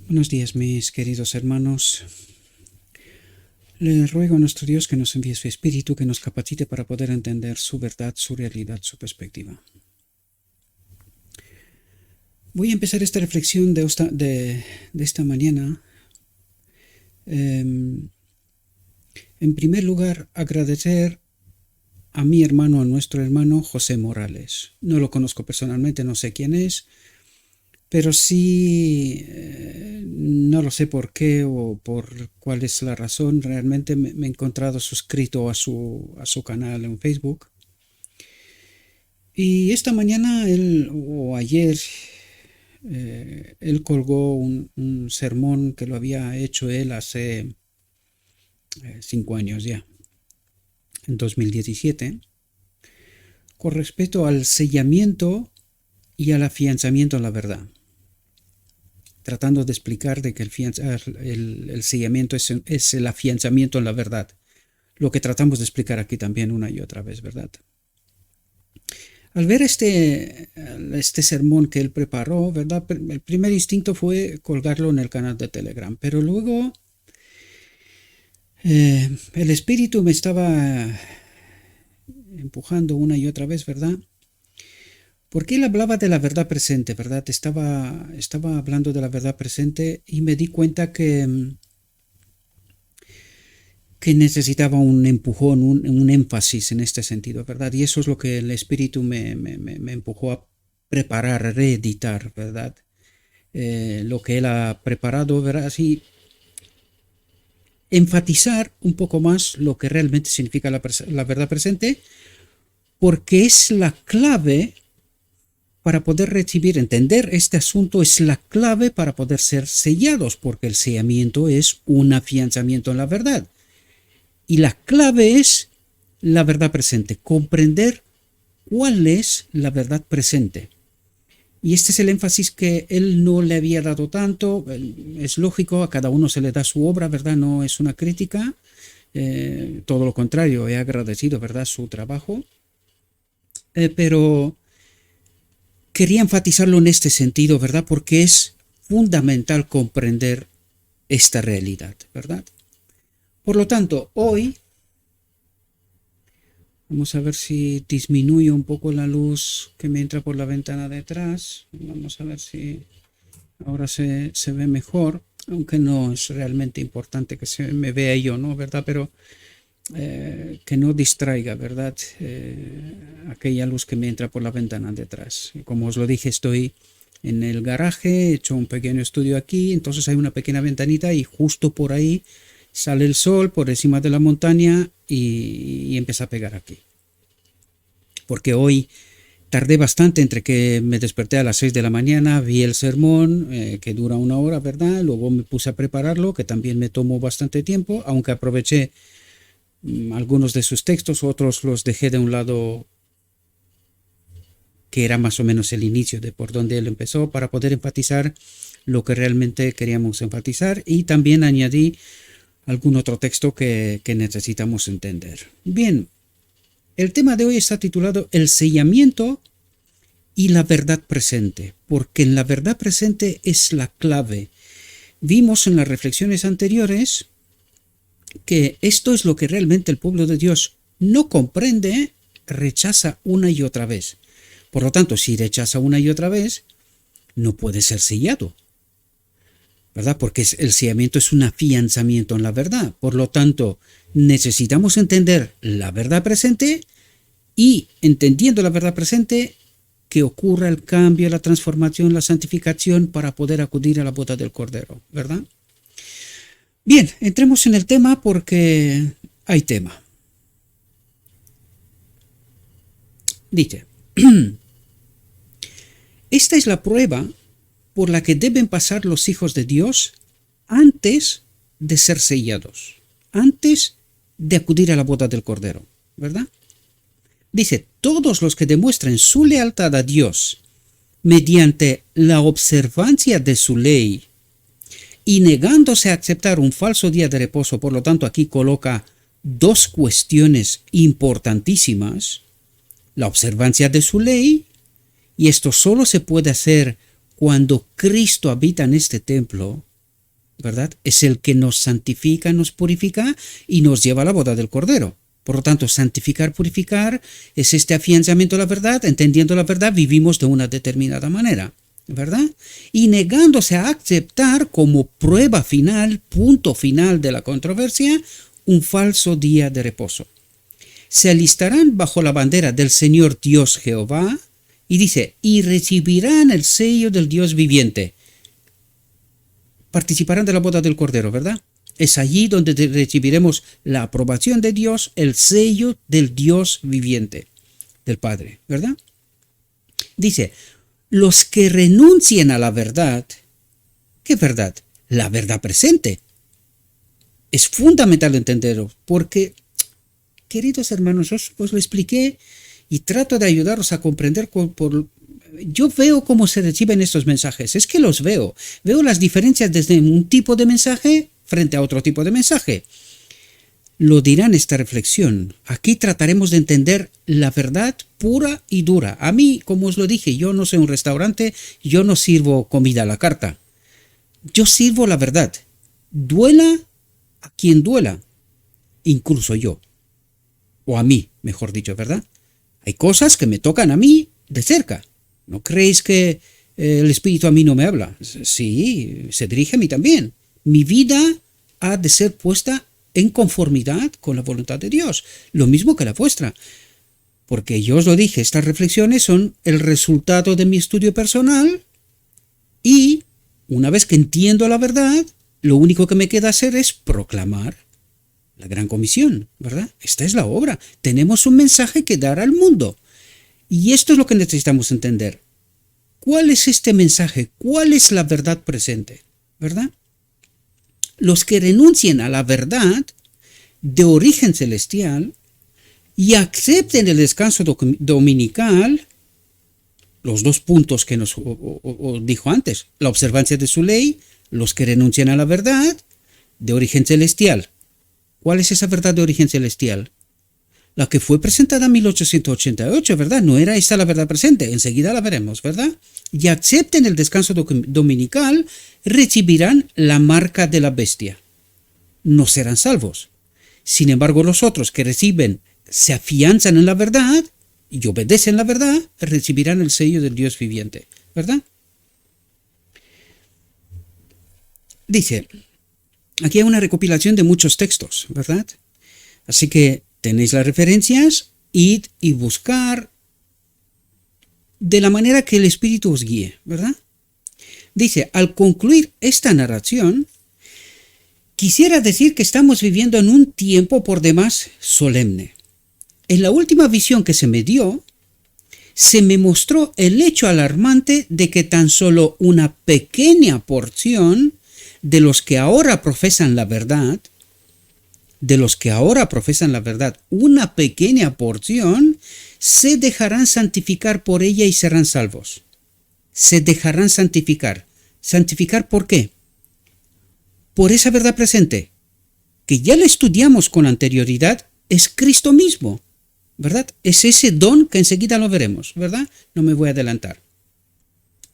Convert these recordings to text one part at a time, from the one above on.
Buenos días, mis queridos hermanos. Le ruego a nuestro Dios que nos envíe su Espíritu, que nos capacite para poder entender su verdad, su realidad, su perspectiva. Voy a empezar esta reflexión de esta mañana. En primer lugar, agradecer a mi hermano, a nuestro hermano José Morales. No lo conozco personalmente, no sé quién es, pero sí, no lo sé por qué o por cuál es la razón. Realmente me he encontrado suscrito a su canal en Facebook. Y esta mañana o ayer, él colgó un sermón que lo había hecho él hace 5 años ya, en 2017, con respecto al sellamiento y al afianzamiento en la verdad, tratando de explicar de que el sellamiento es el afianzamiento en la verdad, lo que tratamos de explicar aquí también una y otra vez, ¿verdad? Al ver este sermón que él preparó, ¿verdad? El primer instinto fue colgarlo en el canal de Telegram, pero luego el espíritu me estaba empujando una y otra vez, ¿verdad? Porque él hablaba de la verdad presente, ¿verdad? Estaba hablando de la verdad presente y me di cuenta que necesitaba un empujón, un énfasis en este sentido, ¿verdad? Y eso es lo que el espíritu me empujó a preparar, a reeditar, ¿verdad? Lo que él ha preparado, ¿verdad? Así, enfatizar un poco más lo que realmente significa la verdad presente, porque es la clave para poder recibir, entender este asunto, es la clave para poder ser sellados, porque el sellamiento es un afianzamiento en la verdad. Y la clave es la verdad presente, comprender cuál es la verdad presente. Y este es el énfasis que él no le había dado tanto. Es lógico, a cada uno se le da su obra, ¿verdad? No es una crítica. Todo lo contrario, he agradecido, ¿verdad?, su trabajo. Pero quería enfatizarlo en este sentido, ¿verdad? Porque es fundamental comprender esta realidad, ¿verdad? Por lo tanto, hoy vamos a ver si disminuye un poco la luz que me entra por la ventana de atrás. Vamos a ver si ahora se ve mejor, aunque no es realmente importante que se me vea yo, ¿no? ¿Verdad? Pero que no distraiga, ¿verdad? Aquella luz que me entra por la ventana de atrás. Como os lo dije, estoy en el garaje, he hecho un pequeño estudio aquí, entonces hay una pequeña ventanita y justo por ahí sale el sol por encima de la montaña y empieza a pegar aquí. Porque hoy tardé bastante entre que me desperté a las 6 de la mañana, vi el sermón, que dura 1 hora, ¿verdad? Luego me puse a prepararlo, que también me tomó bastante tiempo, aunque aproveché algunos de sus textos, otros los dejé de un lado, que era más o menos el inicio de por donde él empezó, para poder enfatizar lo que realmente queríamos enfatizar, y también añadí algún otro texto que necesitamos entender. Bien, el tema de hoy está titulado El sellamiento y la verdad presente, porque en la verdad presente es la clave. Vimos en las reflexiones anteriores que esto es lo que realmente el pueblo de Dios no comprende, rechaza una y otra vez. Por lo tanto, si rechaza una y otra vez, no puede ser sellado, ¿verdad? Porque el sellamiento es un afianzamiento en la verdad. Por lo tanto, necesitamos entender la verdad presente y, entendiendo la verdad presente, que ocurra el cambio, la transformación, la santificación para poder acudir a la boda del Cordero, ¿verdad? Bien, entremos en el tema porque hay tema. Dice, esta es la prueba por la que deben pasar los hijos de Dios antes de ser sellados, antes de acudir a la boda del Cordero, ¿verdad? Dice, todos los que demuestren su lealtad a Dios mediante la observancia de su ley y negándose a aceptar un falso día de reposo, por lo tanto aquí coloca dos cuestiones importantísimas: la observancia de su ley, y esto solo se puede hacer cuando Cristo habita en este templo, ¿verdad? Es el que nos santifica, nos purifica y nos lleva a la boda del Cordero. Por lo tanto, santificar, purificar es este afianzamiento de la verdad. Entendiendo la verdad, vivimos de una determinada manera, ¿verdad? Y negándose a aceptar como prueba final, punto final de la controversia, un falso día de reposo. Se alistarán bajo la bandera del Señor Dios Jehová, y dice, y recibirán el sello del Dios viviente. Participarán de la boda del Cordero, ¿verdad? Es allí donde recibiremos la aprobación de Dios, el sello del Dios viviente, del Padre, ¿verdad? Dice, los que renuncien a la verdad, ¿qué verdad? La verdad presente. Es fundamental entenderlo, porque, queridos hermanos, os lo expliqué y trato de ayudaros a comprender yo veo cómo se reciben estos mensajes, es que los veo las diferencias desde un tipo de mensaje frente a otro tipo de mensaje. Lo dirá en esta reflexión. Aquí trataremos de entender la verdad pura y dura. A mí, como os lo dije, yo no soy un restaurante, yo no sirvo comida a la carta. Yo sirvo la verdad. Duela a quien duela, incluso yo. O a mí, mejor dicho, ¿verdad? Hay cosas que me tocan a mí de cerca. ¿No creéis que el Espíritu a mí no me habla? Sí, se dirige a mí también. Mi vida ha de ser puesta en conformidad con la voluntad de Dios, lo mismo que la vuestra. Porque yo os lo dije, estas reflexiones son el resultado de mi estudio personal y, una vez que entiendo la verdad, lo único que me queda hacer es proclamar la gran comisión, ¿verdad? Esta es la obra. Tenemos un mensaje que dar al mundo. Y esto es lo que necesitamos entender. ¿Cuál es este mensaje? ¿Cuál es la verdad presente? ¿Verdad? Los que renuncien a la verdad de origen celestial y acepten el descanso dominical, los dos puntos que nos dijo antes, la observancia de su ley, los que renuncian a la verdad de origen celestial. ¿Cuál es esa verdad de origen celestial? La que fue presentada en 1888, ¿verdad? No era esta la verdad presente, enseguida la veremos, ¿verdad? Y acepten el descanso dominical, recibirán la marca de la bestia. No serán salvos. Sin embargo, los otros que reciben, se afianzan en la verdad y obedecen la verdad, recibirán el sello del Dios viviente, ¿verdad? Dice, aquí hay una recopilación de muchos textos, ¿verdad? Así que tenéis las referencias, id y buscar de la manera que el Espíritu os guíe, ¿verdad? Dice, al concluir esta narración, quisiera decir que estamos viviendo en un tiempo por demás solemne. En la última visión que se me dio, se me mostró el hecho alarmante de que tan solo una pequeña porción de los que ahora profesan la verdad, una pequeña porción, se dejarán santificar por ella y serán salvos. Se dejarán santificar. ¿Santificar por qué? Por esa verdad presente, que ya la estudiamos con anterioridad, es Cristo mismo, ¿verdad? Es ese don que enseguida lo veremos, ¿verdad? No me voy a adelantar.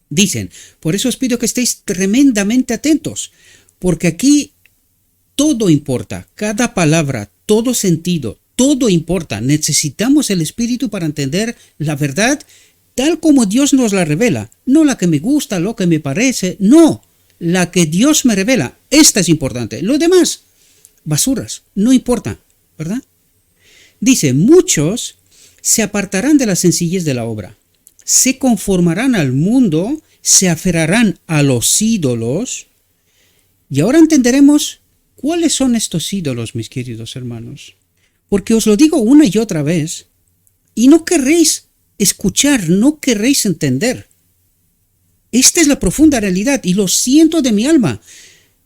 Dicen, por eso os pido que estéis tremendamente atentos, porque aquí todo importa, cada palabra, todo sentido, todo importa. Necesitamos el Espíritu para entender la verdad tal como Dios nos la revela. No la que me gusta, lo que me parece, no. La que Dios me revela. Esta es importante. Lo demás, basuras, no importa, ¿verdad? Dice, muchos se apartarán de la sencillez de la obra. Se conformarán al mundo, se aferrarán a los ídolos. Y ahora entenderemos cuáles son estos ídolos, mis queridos hermanos. Porque os lo digo una y otra vez, y no querréis escuchar, no querréis entender. Esta es la profunda realidad, y lo siento de mi alma.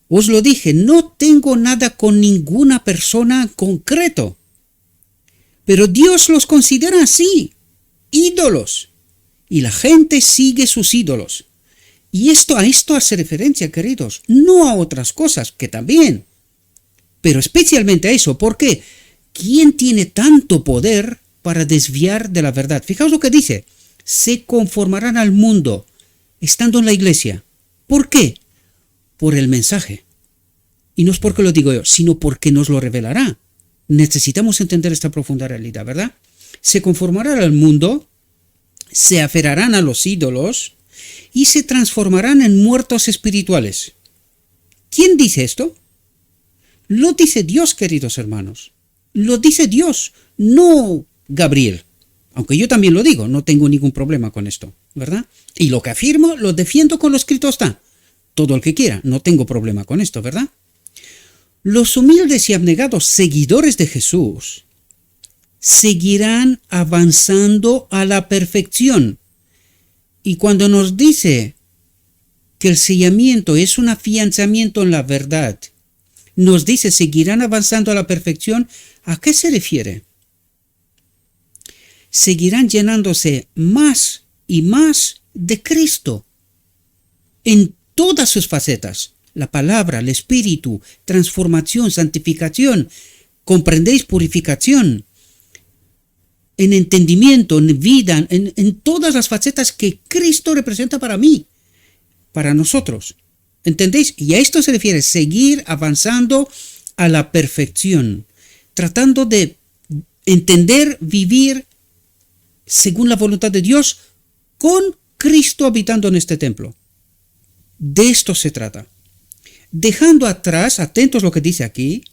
Os lo dije, no tengo nada con ninguna persona en concreto. Pero Dios los considera así, ídolos. Y la gente sigue sus ídolos. Y a esto hace referencia, queridos, no a otras cosas, que también. Pero especialmente a eso. ¿Por qué? ¿Quién tiene tanto poder para desviar de la verdad? Fijaos lo que dice. Se conformarán al mundo, estando en la iglesia. ¿Por qué? Por el mensaje. Y no es porque lo digo yo, sino porque nos lo revelará. Necesitamos entender esta profunda realidad, ¿verdad? Se conformarán al mundo, se aferrarán a los ídolos y se transformarán en muertos espirituales. ¿Quién dice esto? Lo dice Dios, queridos hermanos. Lo dice Dios, no Gabriel. Aunque yo también lo digo, no tengo ningún problema con esto, ¿verdad? Y lo que afirmo, lo defiendo con lo escrito está. Todo el que quiera, no tengo problema con esto, ¿verdad? Los humildes y abnegados seguidores de Jesús seguirán avanzando a la perfección. Y cuando nos dice que el sellamiento es un afianzamiento en la verdad, nos dice seguirán avanzando a la perfección, ¿a qué se refiere? Seguirán llenándose más y más de Cristo en todas sus facetas. La palabra, el espíritu, transformación, santificación, comprendéis, purificación, en entendimiento, en vida, en todas las facetas que Cristo representa para mí, para nosotros. ¿Entendéis? Y a esto se refiere seguir avanzando a la perfección, tratando de entender, vivir según la voluntad de Dios, con Cristo habitando en este templo. De esto se trata. Dejando atrás, atentos a lo que dice aquí,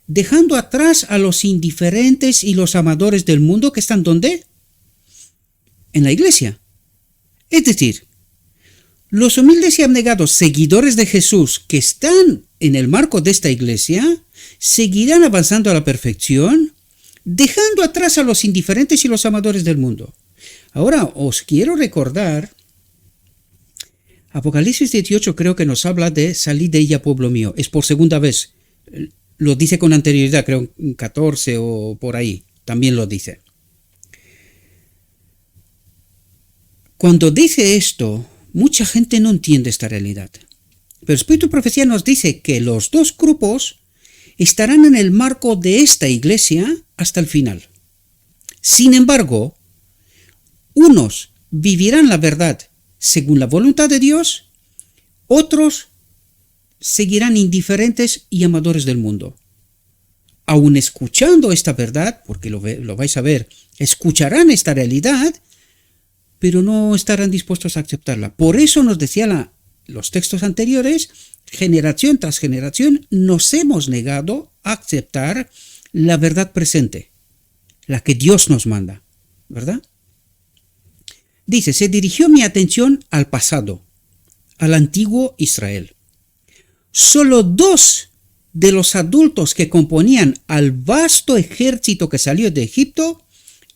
dejando atrás a los indiferentes y los amadores del mundo que están ¿dónde? En la iglesia. Es decir, los humildes y abnegados seguidores de Jesús que están en el marco de esta iglesia seguirán avanzando a la perfección, dejando atrás a los indiferentes y los amadores del mundo. Ahora os quiero recordar, Apocalipsis 18 creo que nos habla de salid de ella, pueblo mío. Es por segunda vez. Lo dice con anterioridad, creo en 14 o por ahí. También lo dice. Cuando dice esto, mucha gente no entiende esta realidad. Pero Espíritu y Profecía nos dice que los dos grupos estarán en el marco de esta iglesia hasta el final. Sin embargo, unos vivirán la verdad según la voluntad de Dios, otros seguirán indiferentes y amadores del mundo. Aun escuchando esta verdad, porque lo vais a ver, escucharán esta realidad, pero no estarán dispuestos a aceptarla. Por eso nos decía los textos anteriores, generación tras generación, nos hemos negado a aceptar la verdad presente, la que Dios nos manda, ¿verdad? Dice, se dirigió mi atención al pasado, al antiguo Israel. Solo 2 de los adultos que componían al vasto ejército que salió de Egipto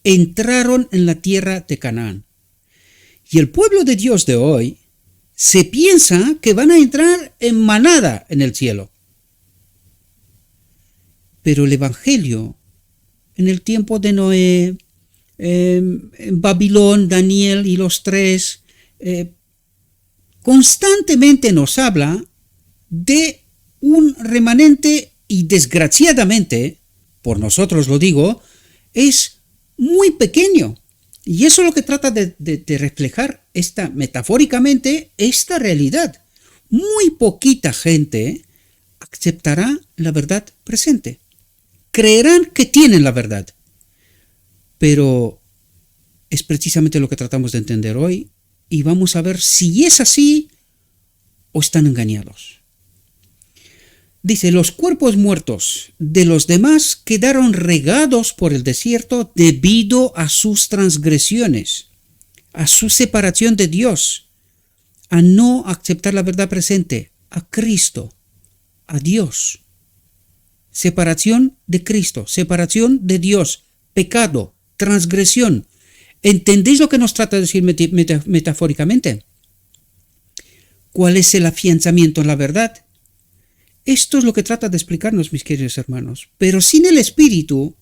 entraron en la tierra de Canaán. Y el pueblo de Dios de hoy se piensa que van a entrar en manada en el cielo. Pero el Evangelio, en el tiempo de Noé, en Babilón, Daniel y los 3, constantemente nos habla de un remanente y desgraciadamente, por nosotros lo digo, es muy pequeño. Y eso es lo que trata de reflejar metafóricamente esta realidad. Muy poquita gente aceptará la verdad presente. Creerán que tienen la verdad. Pero es precisamente lo que tratamos de entender hoy y vamos a ver si es así o están engañados. Dice, los cuerpos muertos de los demás quedaron regados por el desierto debido a sus transgresiones, a su separación de Dios, a no aceptar la verdad presente, a Cristo, a Dios. Separación de Cristo, separación de Dios, pecado, transgresión. ¿Entendéis lo que nos trata de decir metafóricamente? ¿Cuál es el afianzamiento en la verdad? Esto es lo que trata de explicarnos, mis queridos hermanos. Pero sin el Espíritu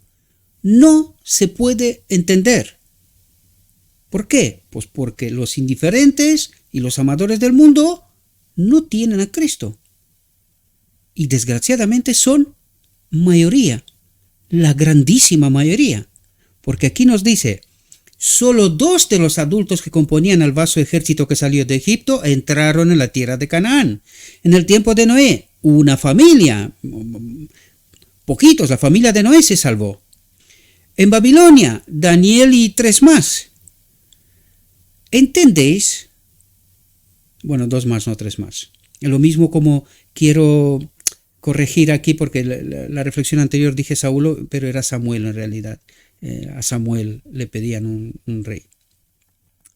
no se puede entender. ¿Por qué? Pues porque los indiferentes y los amadores del mundo no tienen a Cristo. Y desgraciadamente son mayoría, la grandísima mayoría. Porque aquí nos dice, solo 2 de los adultos que componían al vasto ejército que salió de Egipto entraron en la tierra de Canaán, en el tiempo de Noé, una familia, poquitos, la familia de Noé se salvó. En Babilonia, Daniel y 3 más. ¿Entendéis? Bueno, 2 más, no 3 más. Lo mismo como quiero corregir aquí, porque la reflexión anterior dije Saulo, pero era Samuel en realidad. A Samuel le pedían un rey.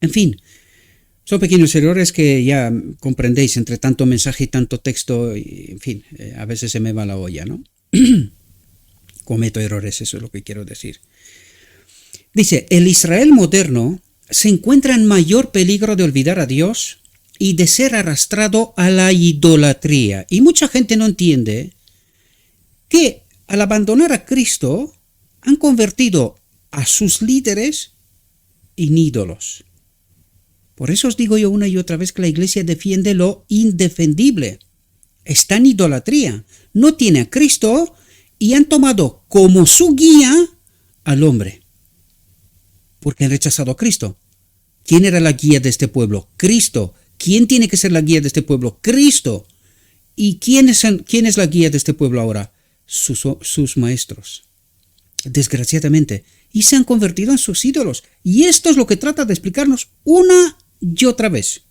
En fin, son pequeños errores que ya comprendéis entre tanto mensaje y tanto texto, y, en fin, a veces se me va la olla, ¿no? Cometo errores, eso es lo que quiero decir. Dice, el Israel moderno se encuentra en mayor peligro de olvidar a Dios y de ser arrastrado a la idolatría. Y mucha gente no entiende que al abandonar a Cristo han convertido a sus líderes en ídolos. Por eso os digo yo una y otra vez que la iglesia defiende lo indefendible. Está en idolatría. No tiene a Cristo y han tomado como su guía al hombre. Porque han rechazado a Cristo. ¿Quién era la guía de este pueblo? Cristo. ¿Quién tiene que ser la guía de este pueblo? Cristo. ¿Y quién es la guía de este pueblo ahora? Sus maestros. Desgraciadamente. Y se han convertido en sus ídolos. Y esto es lo que trata de explicarnos una y otra vez.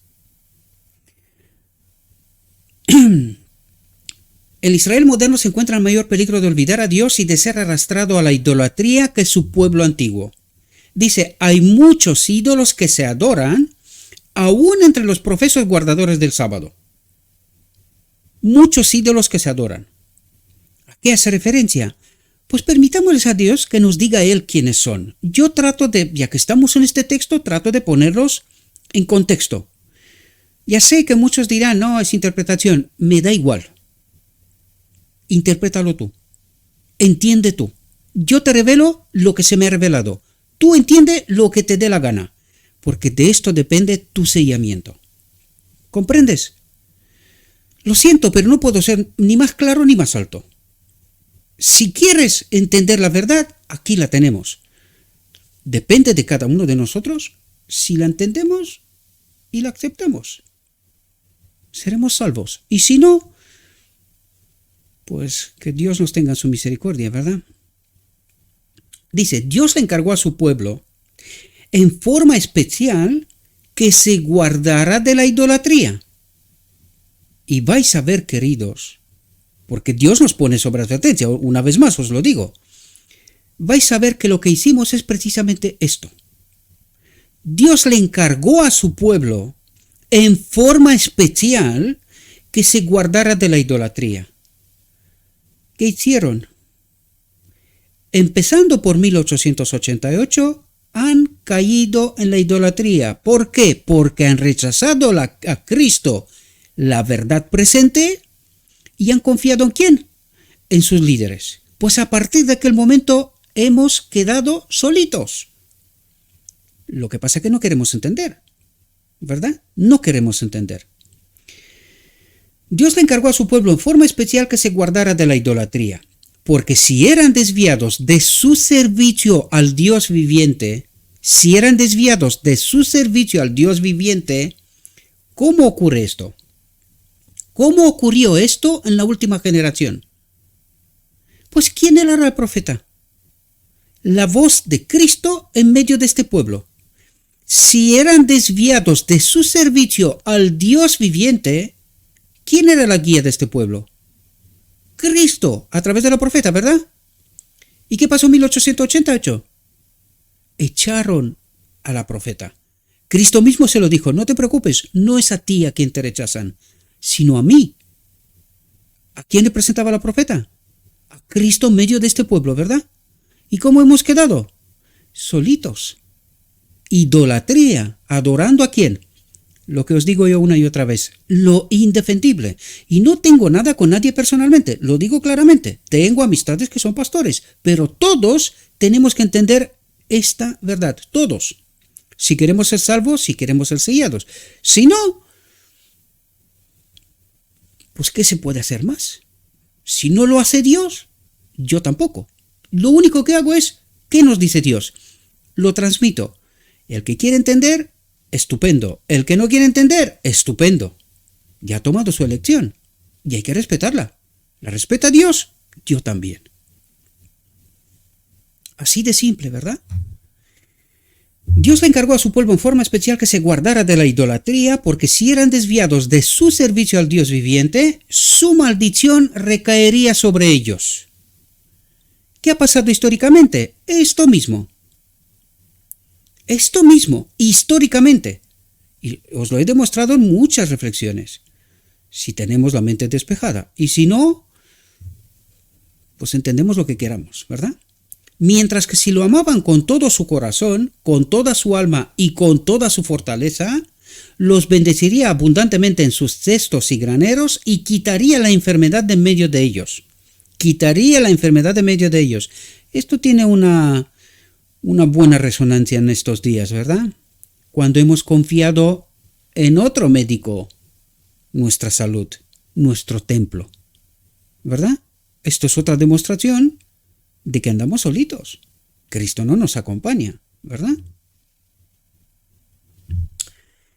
El Israel moderno se encuentra en mayor peligro de olvidar a Dios y de ser arrastrado a la idolatría que su pueblo antiguo. Dice, hay muchos ídolos que se adoran, aún entre los profesos guardadores del sábado. Muchos ídolos que se adoran. ¿A qué hace referencia? Pues permitámosles a Dios que nos diga Él quiénes son. Yo trato de, ya que estamos en este texto, trato de ponerlos en contexto. Ya sé que muchos dirán, no, es interpretación. Me da igual. Interprétalo tú. Entiende tú. Yo te revelo lo que se me ha revelado. Tú entiende lo que te dé la gana. Porque de esto depende tu sellamiento. ¿Comprendes? Lo siento, pero no puedo ser ni más claro ni más alto. Si quieres entender la verdad, aquí la tenemos. Depende de cada uno de nosotros si la entendemos y la aceptamos. Seremos salvos. Y si no, pues que Dios nos tenga en su misericordia, ¿verdad? Dice, Dios le encargó a su pueblo en forma especial que se guardara de la idolatría. Y vais a ver, queridos, porque Dios nos pone sobre advertencia, una vez más os lo digo, vais a ver que lo que hicimos es precisamente esto. Dios le encargó a su pueblo en forma especial que se guardara de la idolatría. ¿Qué hicieron? Empezando por 1888, han caído en la idolatría. ¿Por qué? Porque han rechazado a Cristo, la verdad presente, y han confiado ¿en quién? En sus líderes. Pues a partir de aquel momento hemos quedado solitos. Lo que pasa es que no queremos entender, ¿verdad? No queremos entender. Dios le encargó a su pueblo en forma especial que se guardara de la idolatría, porque si eran desviados de su servicio al Dios viviente, ¿cómo ocurre esto? ¿Cómo ocurrió esto en la última generación? Pues ¿quién era el profeta? La voz de Cristo en medio de este pueblo. Si eran desviados de su servicio al Dios viviente, ¿quién era la guía de este pueblo? Cristo, a través de la profeta, ¿verdad? ¿Y qué pasó en 1888? Echaron a la profeta. Cristo mismo se lo dijo, no te preocupes, no es a ti a quien te rechazan, sino a mí. ¿A quién le presentaba la profeta? A Cristo en medio de este pueblo, ¿verdad? ¿Y cómo hemos quedado? Solitos. Idolatría, adorando ¿a quién? Lo que os digo yo una y otra vez, lo indefendible. Y no tengo nada con nadie personalmente, lo digo claramente. Tengo amistades que son pastores, pero todos tenemos que entender esta verdad, todos. Si queremos ser salvos, si queremos ser sellados. Si no, pues ¿qué se puede hacer más? Si no lo hace Dios, yo tampoco. Lo único que hago es, ¿qué nos dice Dios? Lo transmito. El que quiere entender, estupendo. El que no quiere entender, estupendo. Ya ha tomado su elección y hay que respetarla. La respeta Dios, yo también. Así de simple, ¿verdad? Dios le encargó a su pueblo en forma especial que se guardara de la idolatría, porque si eran desviados de su servicio al Dios viviente, su maldición recaería sobre ellos. ¿Qué ha pasado históricamente? Esto mismo, históricamente. Y os lo he demostrado en muchas reflexiones. Si tenemos la mente despejada. Y si no, pues entendemos lo que queramos, ¿verdad? Mientras que si lo amaban con todo su corazón, con toda su alma y con toda su fortaleza, los bendeciría abundantemente en sus cestos y graneros y quitaría la enfermedad de en medio de ellos. Esto tiene una buena resonancia en estos días, ¿verdad? Cuando hemos confiado en otro médico nuestra salud, nuestro templo, ¿verdad? Esto es otra demostración de que andamos solitos. Cristo no nos acompaña, ¿verdad?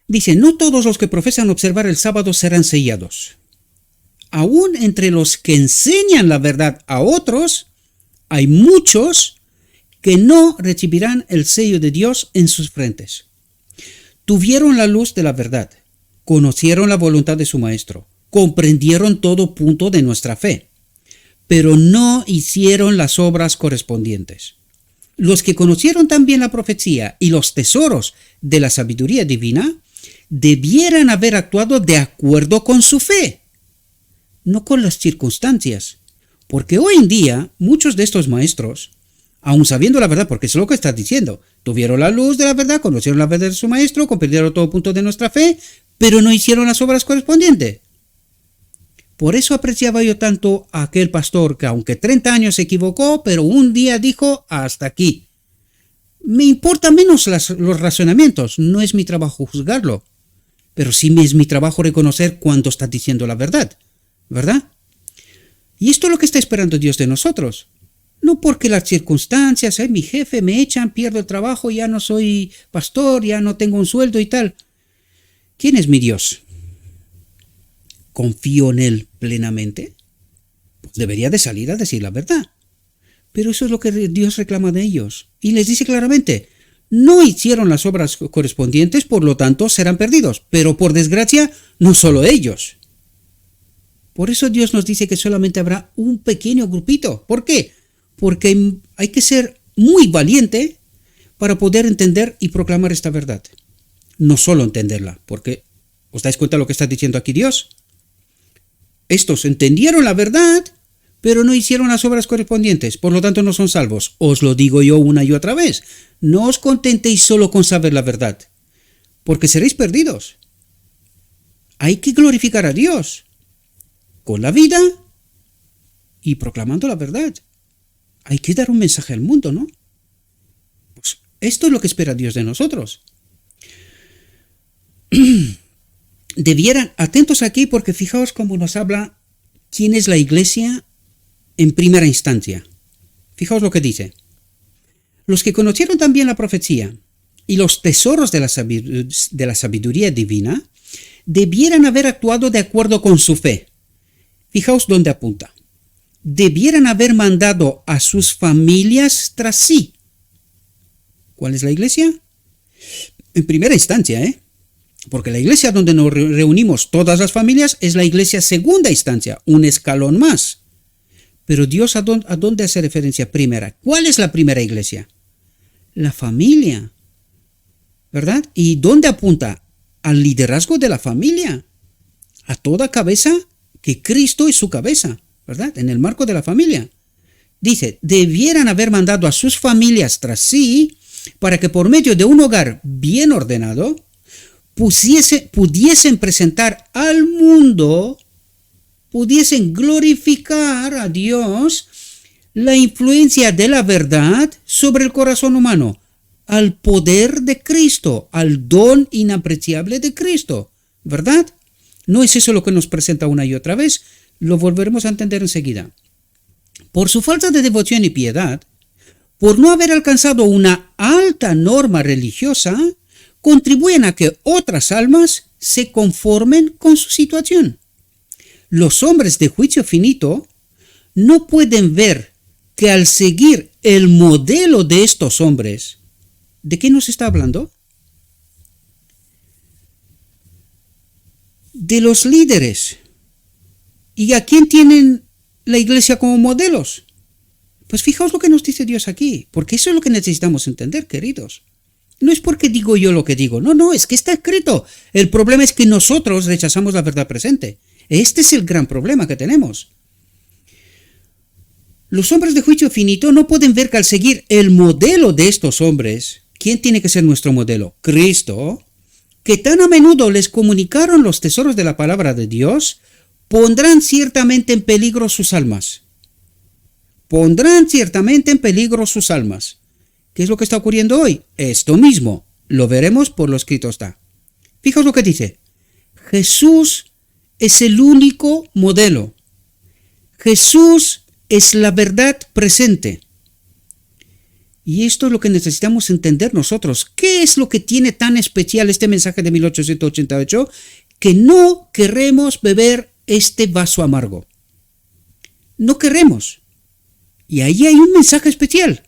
Dice, no todos los que profesan observar el sábado serán sellados. Aún entre los que enseñan la verdad a otros, hay muchos que no recibirán el sello de Dios en sus frentes. Tuvieron la luz de la verdad, conocieron la voluntad de su Maestro, comprendieron todo punto de nuestra fe, pero no hicieron las obras correspondientes. Los que conocieron también la profecía y los tesoros de la sabiduría divina, debieran haber actuado de acuerdo con su fe, no con las circunstancias. Porque hoy en día, muchos de estos maestros, aun sabiendo la verdad, porque es lo que está diciendo, tuvieron la luz de la verdad, conocieron la verdad de su Maestro, comprendieron todo punto de nuestra fe, pero no hicieron las obras correspondientes. Por eso apreciaba yo tanto a aquel pastor que aunque 30 años se equivocó, pero un día dijo hasta aquí. Me importan menos los razonamientos, no es mi trabajo juzgarlo, pero sí es mi trabajo reconocer cuando está diciendo la verdad, ¿verdad? Y esto es lo que está esperando Dios de nosotros. No porque las circunstancias, mi jefe me echan, pierdo el trabajo, ya no soy pastor, ya no tengo un sueldo y tal. ¿Quién es mi Dios? ¿Confío en Él plenamente? Pues debería de salir a decir la verdad. Pero eso es lo que Dios reclama de ellos. Y les dice claramente, no hicieron las obras correspondientes, por lo tanto serán perdidos. Pero por desgracia, no solo ellos. Por eso Dios nos dice que solamente habrá un pequeño grupito. ¿Por qué? Porque hay que ser muy valiente para poder entender y proclamar esta verdad. No solo entenderla, porque ¿os dais cuenta de lo que está diciendo aquí Dios? Estos entendieron la verdad, pero no hicieron las obras correspondientes, por lo tanto no son salvos. Os lo digo yo una y otra vez. No os contentéis solo con saber la verdad, porque seréis perdidos. Hay que glorificar a Dios con la vida y proclamando la verdad. Hay que dar un mensaje al mundo, ¿no? Pues esto es lo que espera Dios de nosotros. Debieran, atentos aquí porque fijaos cómo nos habla quién es la iglesia en primera instancia. Fijaos lo que dice. Los que conocieron también la profecía y los tesoros de la sabiduría divina debieran haber actuado de acuerdo con su fe. Fijaos dónde apunta. Debieran haber mandado a sus familias tras sí. ¿Cuál es la iglesia? En primera instancia, porque la iglesia donde nos reunimos todas las familias es la iglesia segunda instancia, un escalón más. Pero Dios ¿a dónde hace referencia primera? ¿Cuál es la primera iglesia? La familia, ¿verdad? ¿Y dónde apunta? Al liderazgo de la familia, a toda cabeza que Cristo es su cabeza, ¿verdad? En el marco de la familia. Dice, debieran haber mandado a sus familias tras sí para que por medio de un hogar bien ordenado pudiesen presentar al mundo, pudiesen glorificar a Dios, la influencia de la verdad sobre el corazón humano, al poder de Cristo, al don inapreciable de Cristo, ¿verdad? ¿No es eso lo que nos presenta una y otra vez? Lo volveremos a entender enseguida. Por su falta de devoción y piedad, por no haber alcanzado una alta norma religiosa, contribuyen a que otras almas se conformen con su situación. Los hombres de juicio finito no pueden ver que al seguir el modelo de estos hombres, ¿de qué nos está hablando? De los líderes. ¿Y a quién tienen la iglesia como modelos? Pues fijaos lo que nos dice Dios aquí, porque eso es lo que necesitamos entender, queridos. No es porque digo yo lo que digo, no, es que está escrito. El problema es que nosotros rechazamos la verdad presente. Este es el gran problema que tenemos. Los hombres de juicio finito no pueden ver que al seguir el modelo de estos hombres, ¿quién tiene que ser nuestro modelo? Cristo, que tan a menudo les comunicaron los tesoros de la palabra de Dios, pondrán ciertamente en peligro sus almas. Pondrán ciertamente en peligro sus almas. ¿Qué es lo que está ocurriendo hoy? Esto mismo. Lo veremos por lo escrito está. Fijaos lo que dice. Jesús es el único modelo. Jesús es la verdad presente. Y esto es lo que necesitamos entender nosotros. ¿Qué es lo que tiene tan especial este mensaje de 1888? Que no queremos beber este vaso amargo. No queremos. Y ahí hay un mensaje especial.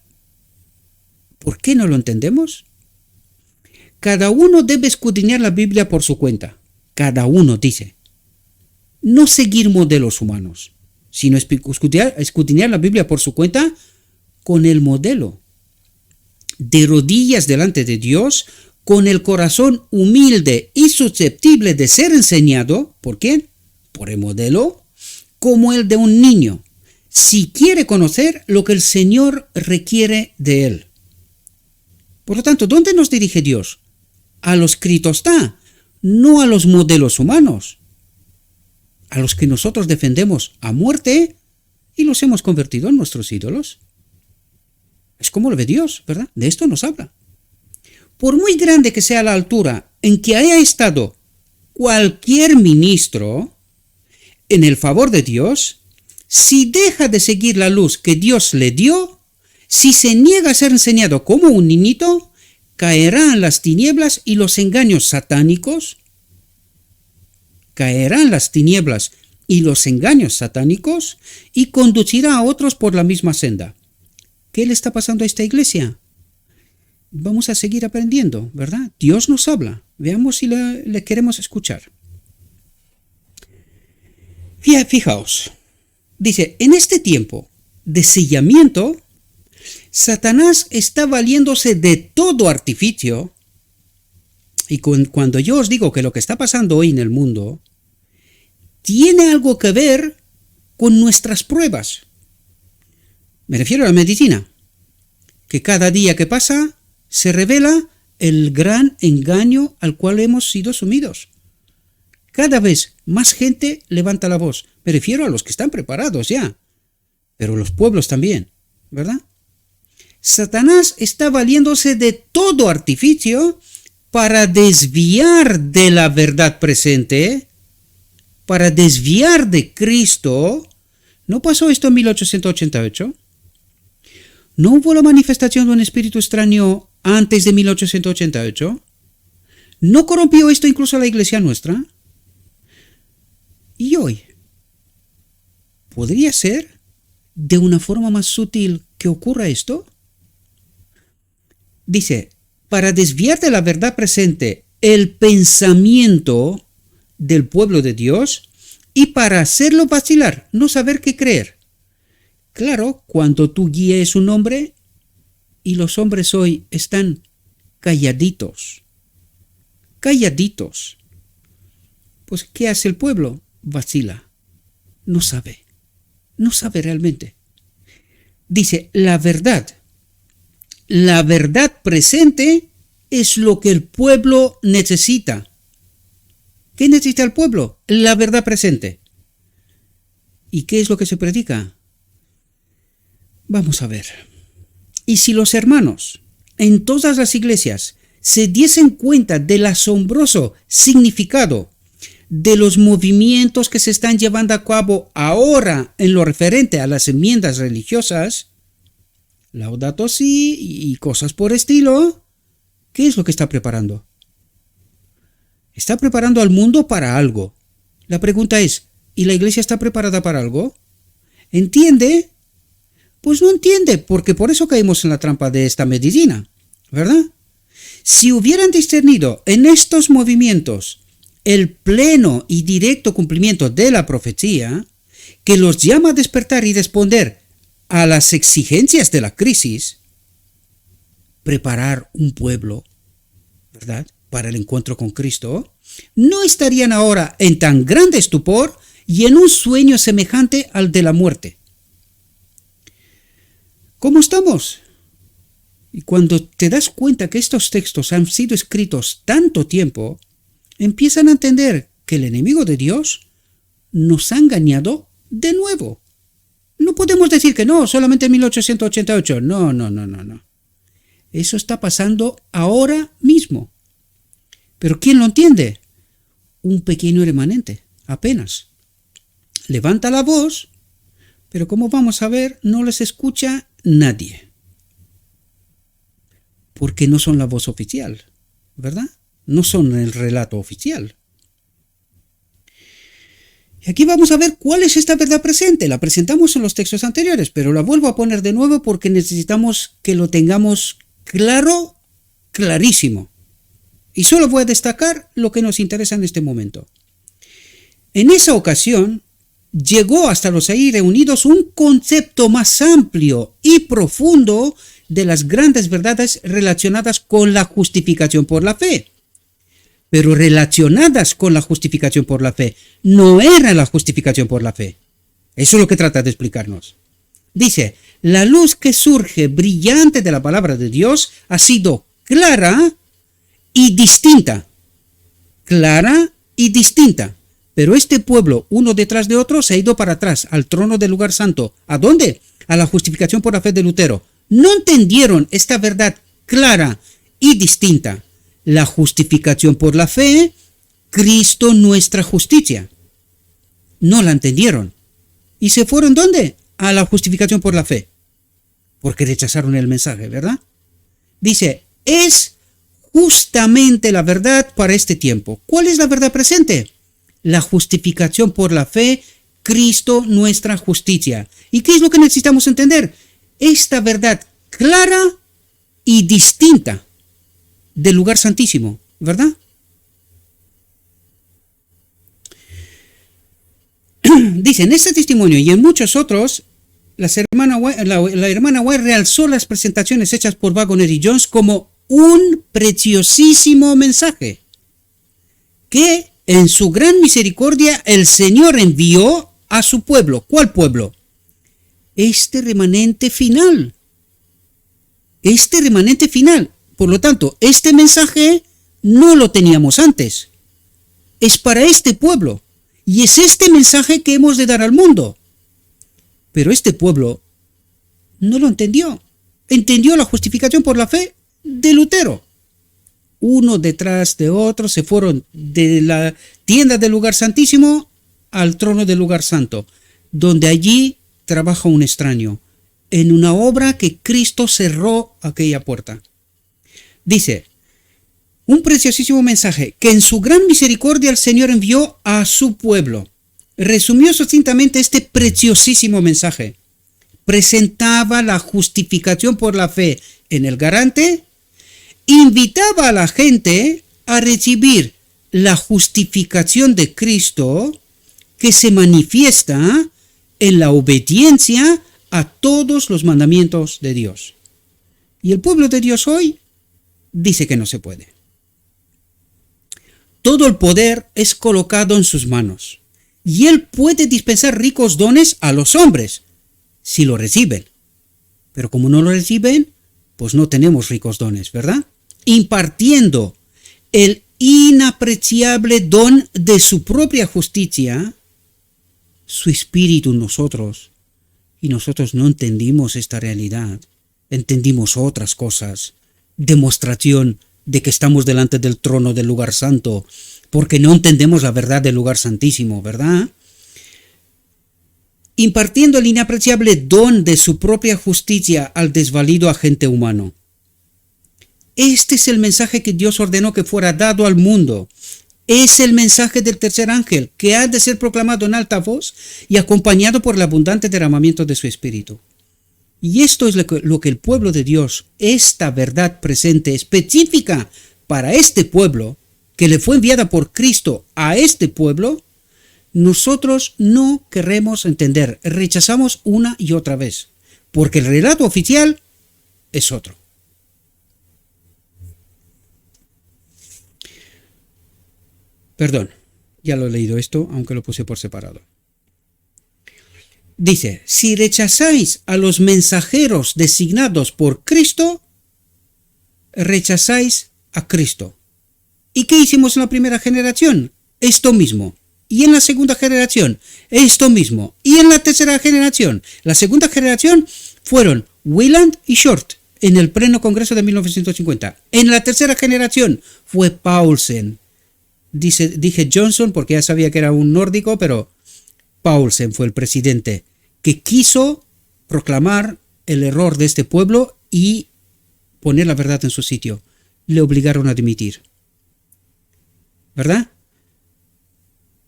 ¿Por qué no lo entendemos? Cada uno debe escudriñar la Biblia por su cuenta. Cada uno dice. No seguir modelos humanos, sino escudriñar la Biblia por su cuenta con el modelo. De rodillas delante de Dios, con el corazón humilde y susceptible de ser enseñado. ¿Por quién? Por el modelo, como el de un niño, si quiere conocer lo que el Señor requiere de él. Por lo tanto, ¿dónde nos dirige Dios? A los Critostá, no a los modelos humanos, a los que nosotros defendemos a muerte y los hemos convertido en nuestros ídolos. Es como lo ve Dios, ¿verdad? De esto nos habla. Por muy grande que sea la altura en que haya estado cualquier ministro en el favor de Dios, si deja de seguir la luz que Dios le dio, si se niega a ser enseñado como un niñito, caerá en las tinieblas y los engaños satánicos. Caerá en las tinieblas y los engaños satánicos y conducirá a otros por la misma senda. ¿Qué le está pasando a esta iglesia? Vamos a seguir aprendiendo, ¿verdad? Dios nos habla. Veamos si le queremos escuchar. Fijaos. Dice, en este tiempo de sellamiento, Satanás está valiéndose de todo artificio. Y cuando yo os digo que lo que está pasando hoy en el mundo tiene algo que ver con nuestras pruebas. Me refiero a la medicina, que cada día que pasa se revela el gran engaño al cual hemos sido sumidos. Cada vez más gente levanta la voz. Me refiero a los que están preparados ya, pero los pueblos también, ¿verdad? Satanás está valiéndose de todo artificio para desviar de la verdad presente, para desviar de Cristo. ¿No pasó esto en 1888? ¿No hubo la manifestación de un espíritu extraño antes de 1888? ¿No corrompió esto incluso a la iglesia nuestra? ¿Y hoy? ¿Podría ser de una forma más sutil que ocurra esto? Dice, para desviar de la verdad presente el pensamiento del pueblo de Dios y para hacerlo vacilar, no saber qué creer. Claro, cuando tú guíes un hombre y los hombres hoy están calladitos, pues ¿qué hace el pueblo? Vacila, no sabe realmente. Dice, la verdad presente es lo que el pueblo necesita. ¿Qué necesita el pueblo? La verdad presente. ¿Y qué es lo que se predica? Vamos a ver. Y si los hermanos en todas las iglesias se diesen cuenta del asombroso significado de los movimientos que se están llevando a cabo ahora en lo referente a las enmiendas religiosas, Laudato Si y cosas por estilo, ¿qué es lo que está preparando? Está preparando al mundo para algo. La pregunta es, ¿Y la iglesia está preparada para algo? ¿Entiende? Pues no entiende, porque por eso caímos en la trampa de esta medicina, ¿verdad? Si hubieran discernido en estos movimientos el pleno y directo cumplimiento de la profecía, que los llama a despertar y responder a las exigencias de la crisis, preparar un pueblo, ¿verdad?, para el encuentro con Cristo, no estarían ahora en tan grande estupor y en un sueño semejante al de la muerte. ¿Cómo estamos? Y cuando te das cuenta que estos textos han sido escritos tanto tiempo, empiezan a entender que el enemigo de Dios nos ha engañado de nuevo. No podemos decir que no, solamente en 1888. No. Eso está pasando ahora mismo. ¿Pero quién lo entiende? Un pequeño remanente, apenas. Levanta la voz, pero como vamos a ver, no les escucha nadie. Porque no son la voz oficial, ¿verdad? No son el relato oficial. Y aquí vamos a ver cuál es esta verdad presente. La presentamos en los textos anteriores, pero la vuelvo a poner de nuevo porque necesitamos que lo tengamos claro, clarísimo. Y solo voy a destacar lo que nos interesa en este momento. En esa ocasión, llegó hasta los ahí reunidos un concepto más amplio y profundo de las grandes verdades relacionadas con la justificación por la fe. Pero relacionadas con la justificación por la fe, no era la justificación por la fe. Eso es lo que trata de explicarnos. Dice, la luz que surge brillante de la palabra de Dios ha sido clara y distinta. Clara y distinta. Pero este pueblo, uno detrás de otro, se ha ido para atrás, al trono del lugar santo. ¿A dónde? A la justificación por la fe de Lutero. No entendieron esta verdad clara y distinta. La justificación por la fe, Cristo nuestra justicia. No la entendieron. ¿Y se fueron dónde? A la justificación por la fe. Porque rechazaron el mensaje, ¿verdad? Dice, es justamente la verdad para este tiempo. ¿Cuál es la verdad presente? La justificación por la fe, Cristo nuestra justicia. ¿Y qué es lo que necesitamos entender? Esta verdad clara y distinta del lugar santísimo, ¿verdad? Dice, en este testimonio y en muchos otros, la hermana White realzó las presentaciones hechas por Waggoner y Jones como un preciosísimo mensaje que en su gran misericordia el Señor envió a su pueblo. ¿Cuál pueblo? Este remanente final. Este remanente final. Por lo tanto, este mensaje no lo teníamos antes. Es para este pueblo. Y es este mensaje que hemos de dar al mundo. Pero este pueblo no lo entendió. Entendió la justificación por la fe de Lutero. Uno detrás de otro se fueron de la tienda del lugar santísimo al trono del lugar santo, donde allí trabaja un extraño, en una obra que Cristo cerró aquella puerta. Dice, un preciosísimo mensaje que en su gran misericordia el Señor envió a su pueblo. Resumió sucintamente este preciosísimo mensaje. Presentaba la justificación por la fe en el garante, invitaba a la gente a recibir la justificación de Cristo que se manifiesta en la obediencia a todos los mandamientos de Dios. Y el pueblo de Dios hoy dice que no se puede. Todo el poder es colocado en sus manos y Él puede dispensar ricos dones a los hombres si lo reciben. Pero como no lo reciben, pues no tenemos ricos dones, ¿verdad? Impartiendo el inapreciable don de su propia justicia, su espíritu en nosotros, y nosotros no entendimos esta realidad, entendimos otras cosas, demostración de que estamos delante del trono del lugar santo, porque no entendemos la verdad del lugar santísimo, ¿verdad? Impartiendo el inapreciable don de su propia justicia al desvalido agente humano. Este es el mensaje que Dios ordenó que fuera dado al mundo. es el mensaje del tercer ángel, que ha de ser proclamado en alta voz y acompañado por el abundante derramamiento de su Espíritu. Y esto es lo que el pueblo de Dios, esta verdad presente específica para este pueblo, que le fue enviada por Cristo a este pueblo, nosotros no queremos entender, rechazamos una y otra vez, porque el relato oficial es otro. Perdón, ya lo he leído esto, aunque lo puse por separado. Dice, si rechazáis a los mensajeros designados por Cristo, rechazáis a Cristo. ¿Y qué hicimos en la primera generación? Esto mismo. Y en la segunda generación, esto mismo. Y en la tercera generación, la segunda generación fueron Wieland y Short en el pleno congreso de 1950. En la tercera generación fue Paulsen. Dije Johnson porque ya sabía que era un nórdico, pero Paulsen fue el presidente que quiso proclamar el error de este pueblo y poner la verdad en su sitio. Le obligaron a dimitir. ¿Verdad?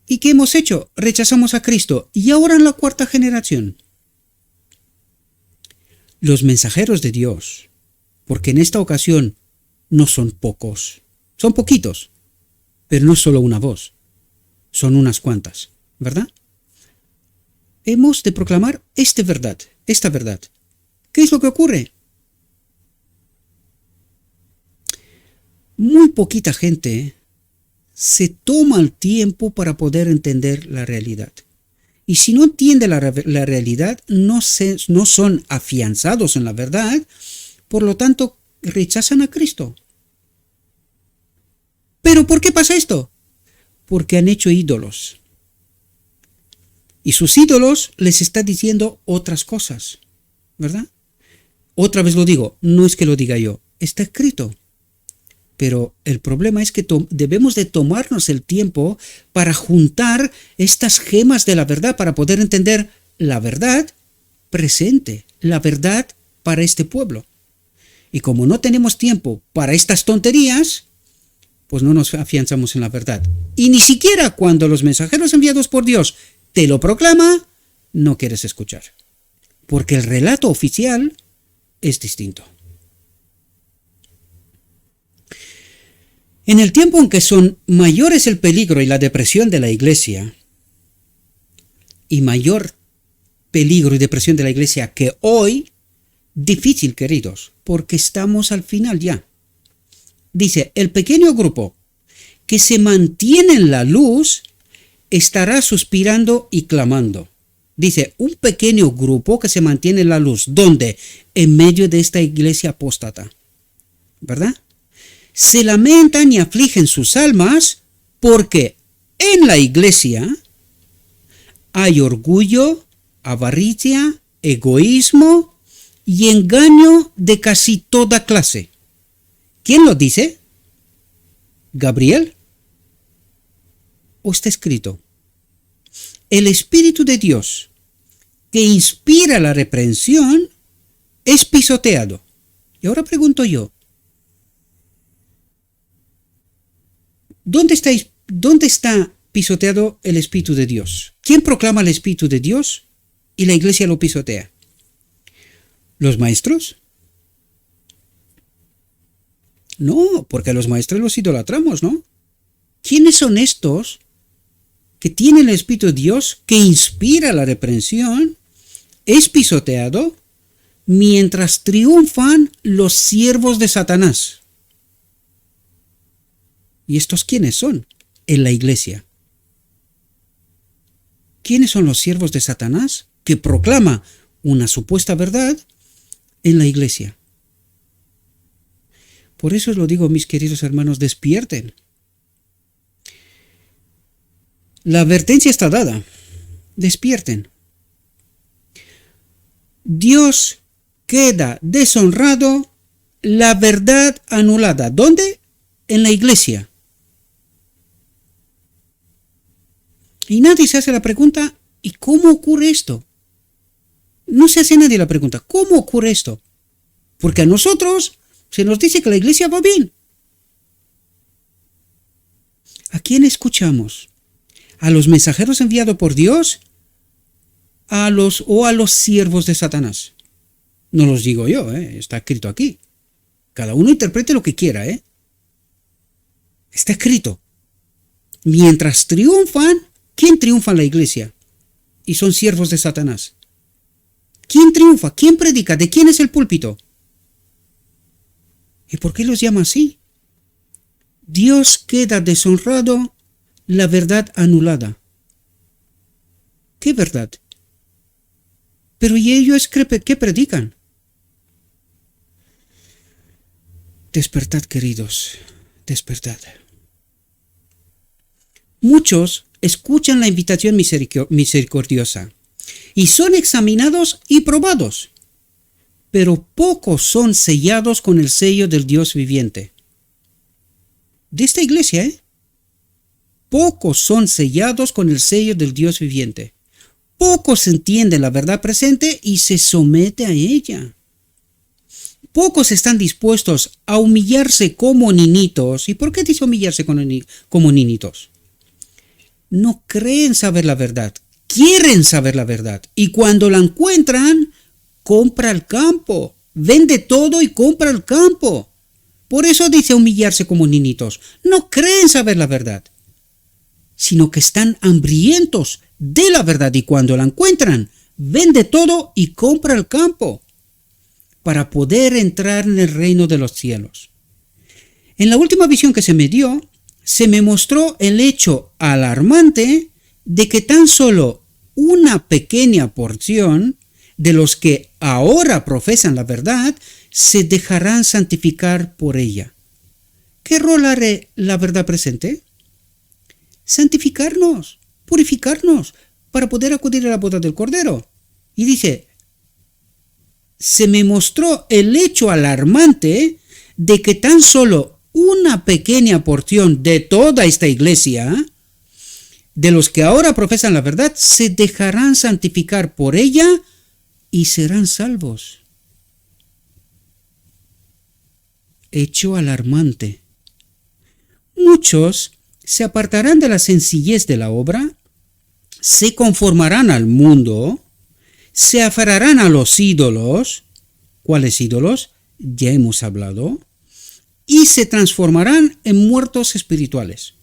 ¿Y qué hemos hecho? Rechazamos a Cristo. Y ahora en la cuarta generación, los mensajeros de Dios, porque en esta ocasión no son pocos, son poquitos, pero no solo una voz, son unas cuantas, ¿verdad? Hemos de proclamar esta verdad. ¿Qué es lo que ocurre? Muy poquita gente se toma el tiempo para poder entender la realidad. Y si no entiende la realidad, no son afianzados en la verdad, por lo tanto, rechazan a Cristo. ¿Pero por qué pasa esto? Porque han hecho ídolos. Y sus ídolos les está diciendo otras cosas, ¿verdad? Otra vez lo digo, no es que lo diga yo, está escrito. Pero el problema es que debemos de tomarnos el tiempo para juntar estas gemas de la verdad, para poder entender la verdad presente, la verdad para este pueblo. Y como no tenemos tiempo para estas tonterías, pues no nos afianzamos en la verdad. Y ni siquiera cuando los mensajeros enviados por Dios te lo proclama, no quieres escuchar. Porque el relato oficial es distinto. En el tiempo en que son mayores el peligro y la depresión de la iglesia, y mayor peligro y depresión de la iglesia que hoy, difícil, queridos, porque estamos al final ya. Dice, el pequeño grupo que se mantiene en la luz estará suspirando y clamando. Dice, un pequeño grupo que se mantiene en la luz. ¿Dónde? En medio de esta iglesia apóstata. ¿Verdad? Se lamentan y afligen sus almas porque en la iglesia hay orgullo, avaricia, egoísmo y engaño de casi toda clase. ¿Quién lo dice? ¿Gabriel? ¿O está escrito? El Espíritu de Dios que inspira la reprensión es pisoteado. Y ahora pregunto yo, ¿dónde está pisoteado el Espíritu de Dios? ¿Quién proclama el Espíritu de Dios y la iglesia lo pisotea? ¿Los maestros? No, porque a los maestros los idolatramos, ¿no? ¿Quiénes son estos que tienen el Espíritu de Dios que inspira la reprensión? Es pisoteado mientras triunfan los siervos de Satanás. ¿Y estos quiénes son? En la iglesia. ¿Quiénes son los siervos de Satanás que proclama una supuesta verdad en la iglesia? Por eso os lo digo, mis queridos hermanos, despierten. La advertencia está dada. Despierten. Dios queda deshonrado, la verdad anulada. ¿Dónde? En la iglesia. Y nadie se hace la pregunta, ¿y cómo ocurre esto? No se hace nadie la pregunta, ¿cómo ocurre esto? Porque a nosotros se nos dice que la iglesia va bien. ¿A quién escuchamos? ¿A los mensajeros enviados por Dios? ¿A los siervos de Satanás? No los digo yo, está escrito aquí. Cada uno interprete lo que quiera, Está escrito. Mientras triunfan, ¿quién triunfa en la iglesia? Y son siervos de Satanás. ¿Quién triunfa? ¿Quién predica? ¿De quién es el púlpito? ¿Y por qué los llama así? Dios queda deshonrado, la verdad anulada. ¿Qué verdad? Pero ¿y ellos qué predican? Despertad, queridos, despertad. Muchos escuchan la invitación misericordiosa y son examinados y probados, pero pocos son sellados con el sello del Dios viviente. De esta iglesia, pocos son sellados con el sello del Dios viviente. Pocos entienden la verdad presente y se somete a ella. Pocos están dispuestos a humillarse como niñitos. ¿Y por qué dice humillarse como niñitos? No creen saber la verdad, quieren saber la verdad. Y cuando la encuentran, compra el campo, vende todo y compra el campo. Por eso dice humillarse como niñitos. No creen saber la verdad, sino que están hambrientos de la verdad. Y cuando la encuentran, vende todo y compra el campo para poder entrar en el reino de los cielos. En la última visión que se me dio, se me mostró el hecho alarmante de que tan solo una pequeña porción de los que ahora profesan la verdad se dejarán santificar por ella. ¿Qué rol hará la verdad presente? Santificarnos, purificarnos, para poder acudir a la boda del Cordero. Y dice, se me mostró el hecho alarmante de que tan solo una pequeña porción de toda esta iglesia, de los que ahora profesan la verdad, se dejarán santificar por ella y serán salvos. Hecho alarmante. Muchos se apartarán de la sencillez de la obra, se conformarán al mundo, se aferrarán a los ídolos. ¿Cuáles ídolos? Ya hemos hablado. Y se transformarán en muertos espirituales.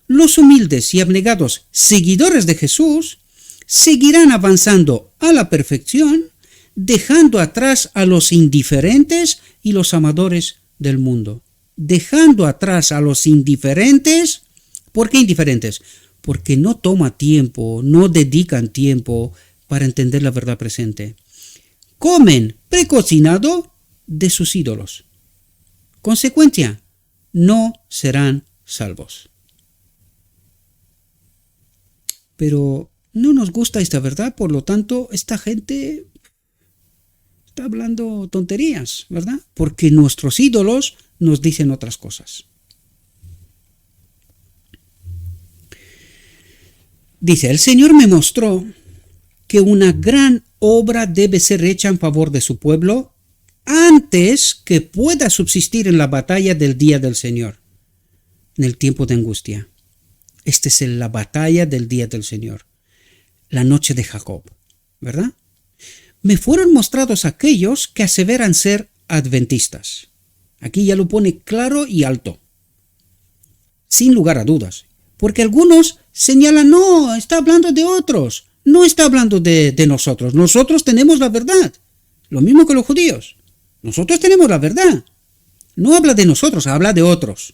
Los humildes y abnegados seguidores de Jesús seguirán avanzando a la perfección, dejando atrás a los indiferentes y los amadores del mundo. Dejando atrás a los indiferentes. ¿Por qué indiferentes? Porque no toma tiempo, no dedican tiempo para entender la verdad presente. Comen precocinado de sus ídolos. Consecuencia, no serán salvos. Pero no nos gusta esta verdad, por lo tanto, esta gente está hablando tonterías, ¿verdad? Porque nuestros ídolos nos dicen otras cosas. Dice, el Señor me mostró que una gran obra debe ser hecha en favor de su pueblo antes que pueda subsistir en la batalla del día del Señor, en el tiempo de angustia. Esta es la batalla del día del Señor, la noche de Jacob, ¿verdad? Me fueron mostrados aquellos que aseveran ser adventistas. Aquí ya lo pone claro y alto, sin lugar a dudas, porque algunos señalan, no, está hablando de otros, no está hablando de nosotros. Nosotros tenemos la verdad, lo mismo que los judíos. Nosotros tenemos la verdad. No habla de nosotros, habla de otros.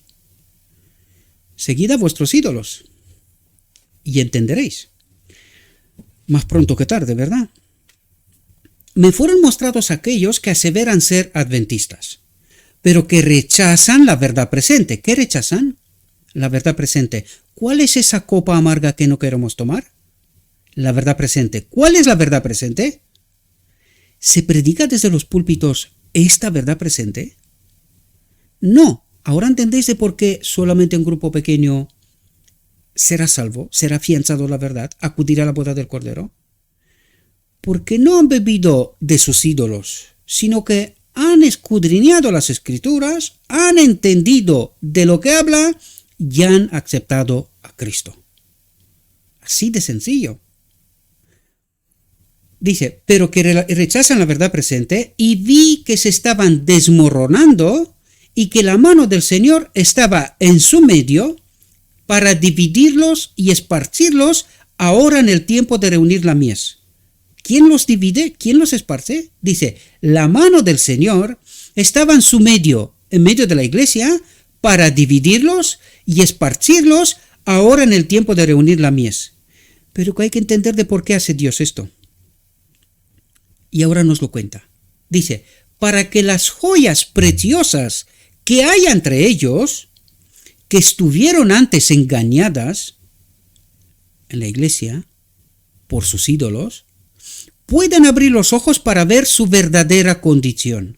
Seguid a vuestros ídolos y entenderéis. Más pronto que tarde, ¿verdad? Me fueron mostrados aquellos que aseveran ser adventistas, pero que rechazan la verdad presente. ¿Qué rechazan? La verdad presente. ¿Cuál es esa copa amarga que no queremos tomar? La verdad presente. ¿Cuál es la verdad presente? ¿Se predica desde los púlpitos esta verdad presente? No. Ahora entendéis de por qué solamente un grupo pequeño será salvo, será afianzado la verdad, acudirá a la boda del Cordero. Porque no han bebido de sus ídolos, sino que han escudriñado las Escrituras, han entendido de lo que habla ya han aceptado a Cristo. Así de sencillo. Dice, pero que rechazan la verdad presente, y vi que se estaban desmoronando y que la mano del Señor estaba en su medio para dividirlos y esparcirlos ahora en el tiempo de reunir la mies. ¿Quién los divide? ¿Quién los esparce? Dice, la mano del Señor estaba en su medio, en medio de la iglesia, para dividirlos y esparcirlos ahora en el tiempo de reunir la mies. Pero hay que entender de por qué hace Dios esto. Y ahora nos lo cuenta. Dice, para que las joyas preciosas que hay entre ellos, que estuvieron antes engañadas en la iglesia por sus ídolos, puedan abrir los ojos para ver su verdadera condición.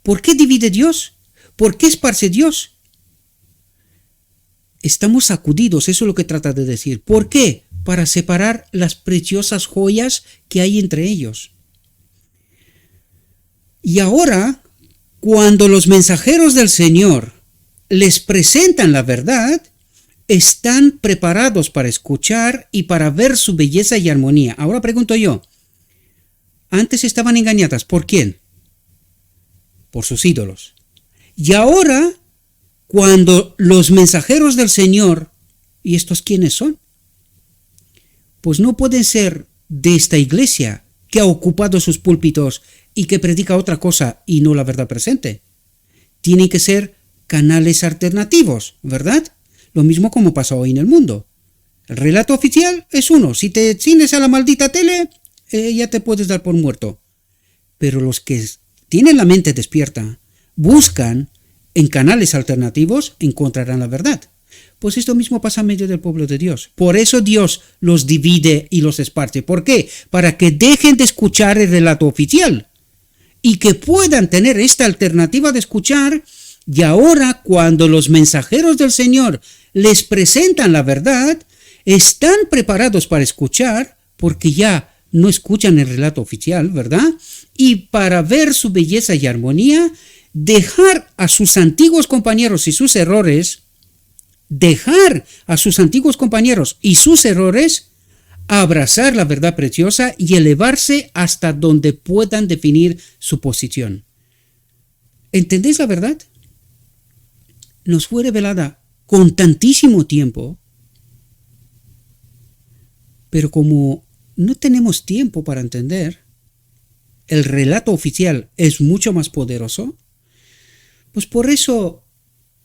¿Por qué divide Dios? ¿Por qué esparce Dios? Estamos sacudidos, eso es lo que trata de decir. ¿Por qué? Para separar las preciosas joyas que hay entre ellos. Y ahora, cuando los mensajeros del Señor les presentan la verdad, están preparados para escuchar y para ver su belleza y armonía. Ahora pregunto yo, antes estaban engañadas, ¿por quién? Por sus ídolos. Y ahora, cuando los mensajeros del Señor, ¿y estos quiénes son? Pues no pueden ser de esta iglesia que ha ocupado sus púlpitos y que predica otra cosa y no la verdad presente. Tienen que ser canales alternativos, ¿verdad? Lo mismo como pasa hoy en el mundo. El relato oficial es uno. Si te cines a la maldita tele, ya te puedes dar por muerto. Pero los que tienen la mente despierta, buscan en canales alternativos, encontrarán la verdad. Pues esto mismo pasa en medio del pueblo de Dios. Por eso Dios los divide y los esparce. ¿Por qué? Para que dejen de escuchar el relato oficial y que puedan tener esta alternativa de escuchar. Y ahora, cuando los mensajeros del Señor les presentan la verdad, están preparados para escuchar, porque ya no escuchan el relato oficial, ¿verdad? Y para ver su belleza y armonía, dejar a sus antiguos compañeros y sus errores, abrazar la verdad preciosa y elevarse hasta donde puedan definir su posición. ¿Entendéis la verdad? Nos fue revelada con tantísimo tiempo, pero como no tenemos tiempo para entender, el relato oficial es mucho más poderoso, pues por eso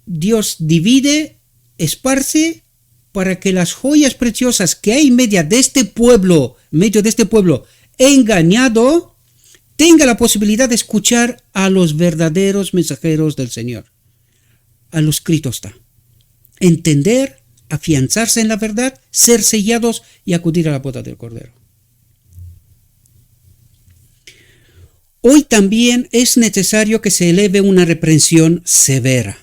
Dios divide, esparce, para que las joyas preciosas que hay en medio de este pueblo engañado, tenga la posibilidad de escuchar a los verdaderos mensajeros del Señor, a los Cristos, entender, afianzarse en la verdad, ser sellados y acudir a la boda del Cordero. Hoy también es necesario que se eleve una reprensión severa,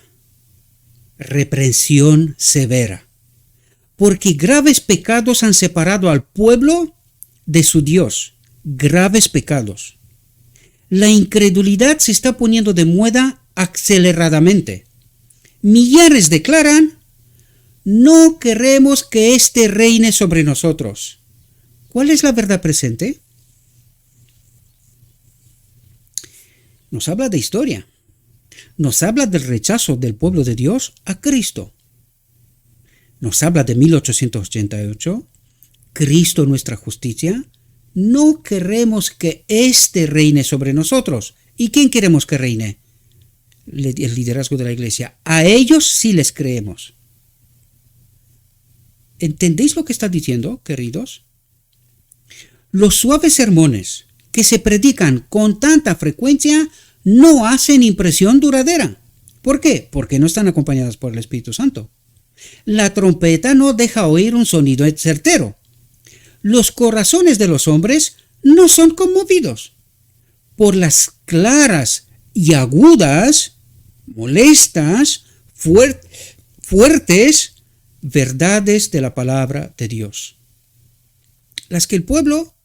porque graves pecados han separado al pueblo de su Dios, graves pecados. La incredulidad se está poniendo de moda aceleradamente. Millares declaran, no queremos que éste reine sobre nosotros. ¿Cuál es la verdad presente? Nos habla de historia. Nos habla del rechazo del pueblo de Dios a Cristo. Nos habla de 1888, Cristo nuestra justicia. No queremos que éste reine sobre nosotros. ¿Y quién queremos que reine? El liderazgo de la iglesia. A ellos sí les creemos. ¿Entendéis lo que está diciendo, queridos? Los suaves sermones que se predican con tanta frecuencia no hacen impresión duradera. ¿Por qué? Porque no están acompañadas por el Espíritu Santo. La trompeta no deja oír un sonido certero. Los corazones de los hombres no son conmovidos por las claras y agudas, molestas, fuertes verdades de la palabra de Dios, las que el pueblo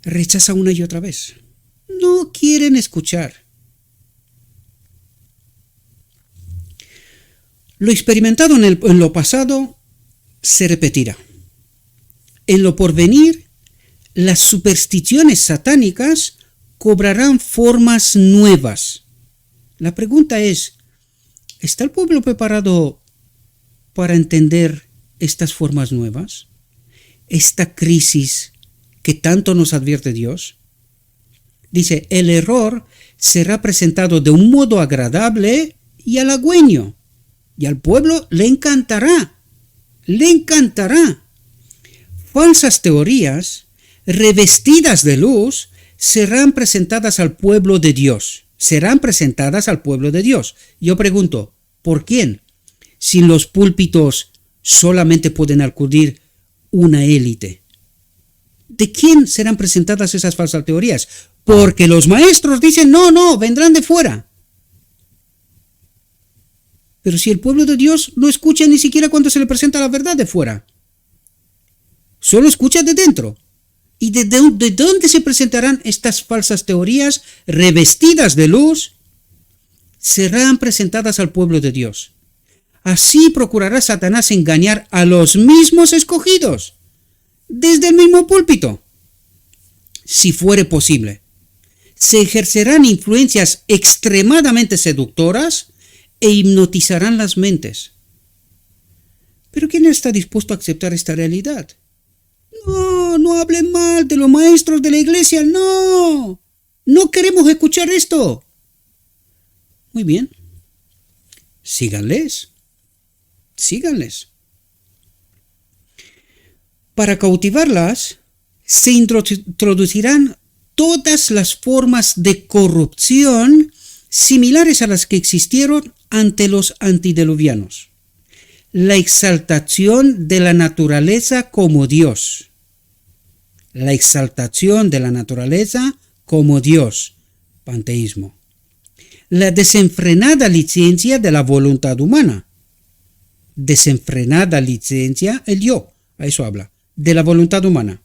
rechaza una y otra vez. No quieren escuchar. Lo experimentado en lo pasado se repetirá. En lo porvenir, las supersticiones satánicas cobrarán formas nuevas. La pregunta es, ¿está el pueblo preparado para entender estas formas nuevas? Esta crisis que tanto nos advierte Dios. Dice, el error será presentado de un modo agradable y halagüeño, y al pueblo le encantará. Le encantará. Falsas teorías, revestidas de luz, serán presentadas al pueblo de Dios. Serán presentadas al pueblo de Dios. Yo pregunto, ¿por quién? Si en los púlpitos solamente pueden acudir una élite. ¿De quién serán presentadas esas falsas teorías? Porque los maestros dicen, no, vendrán de fuera. Pero si el pueblo de Dios no escucha ni siquiera cuando se le presenta la verdad de fuera, solo escucha de dentro. ¿Y de dónde se presentarán estas falsas teorías revestidas de luz? Serán presentadas al pueblo de Dios. Así procurará Satanás engañar a los mismos escogidos, desde el mismo púlpito. Si fuere posible, se ejercerán influencias extremadamente seductoras e hipnotizarán las mentes. ¿Pero quién está dispuesto a aceptar esta realidad? No hablen mal de los maestros de la iglesia, no queremos escuchar esto. Muy bien, síganles. Para cautivarlas, se introducirán todas las formas de corrupción similares a las que existieron ante los antediluvianos. La exaltación de la naturaleza como Dios. La exaltación de la naturaleza como Dios. Panteísmo. La desenfrenada licencia de la voluntad humana. Desenfrenada licencia, el yo, a eso habla, de la voluntad humana.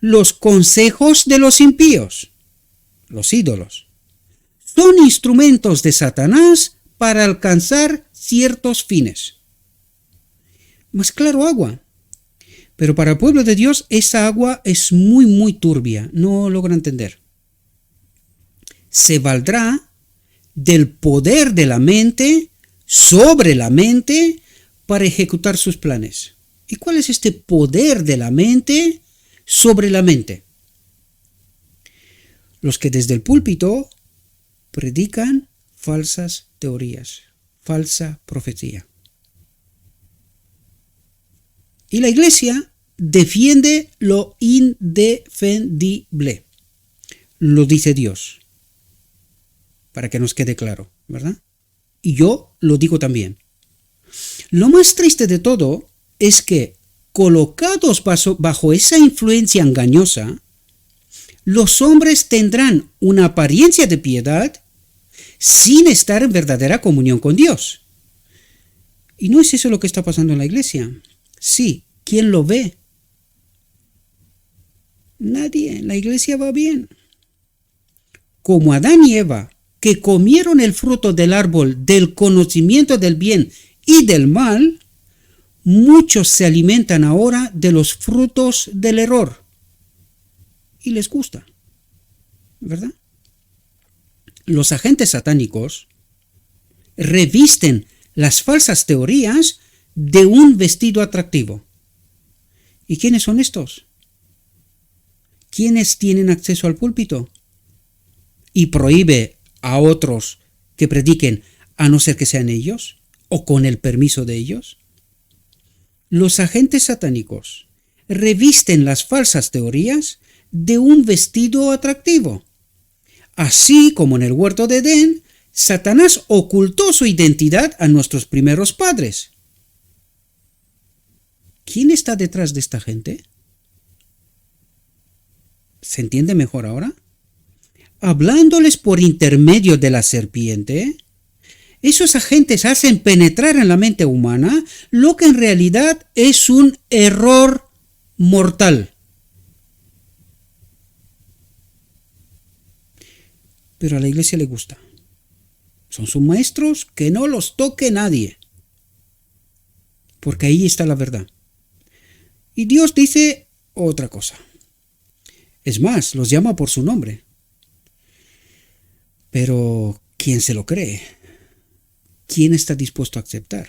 Los consejos de los impíos, los ídolos, son instrumentos de Satanás para alcanzar ciertos fines. Más claro, agua. Pero para el pueblo de Dios esa agua es muy turbia, no logra entender. Se valdrá del poder de la mente sobre la mente para ejecutar sus planes. ¿Y cuál es este poder de la mente sobre la mente? Los que desde el púlpito predican falsas teorías, falsa profecía. Y la iglesia defiende lo indefendible. Lo dice Dios. Para que nos quede claro, ¿verdad? Y yo lo digo también. Lo más triste de todo es que, colocados bajo esa influencia engañosa, los hombres tendrán una apariencia de piedad sin estar en verdadera comunión con Dios. ¿Y no es eso lo que está pasando en la iglesia? Sí, ¿quién lo ve? Nadie, la iglesia va bien. Como Adán y Eva, que comieron el fruto del árbol del conocimiento del bien y del mal, muchos se alimentan ahora de los frutos del error. Y les gusta, ¿verdad? Los agentes satánicos revisten las falsas teorías de un vestido atractivo. ¿Y quiénes son estos? ¿Quiénes tienen acceso al púlpito? Y prohíbe a otros que prediquen a no ser que sean ellos o con el permiso de ellos. Los agentes satánicos revisten las falsas teorías de un vestido atractivo. Así como en el huerto de Edén, Satanás ocultó su identidad a nuestros primeros padres. ¿Quién está detrás de esta gente? ¿Se entiende mejor ahora? Hablándoles por intermedio de la serpiente, esos agentes hacen penetrar en la mente humana lo que en realidad es un error mortal. Pero a la iglesia le gusta. Son sus maestros, que no los toque nadie. porque ahí está la verdad. Y Dios dice otra cosa. Es más, los llama por su nombre. Pero, ¿quién se lo cree? ¿Quién está dispuesto a aceptar?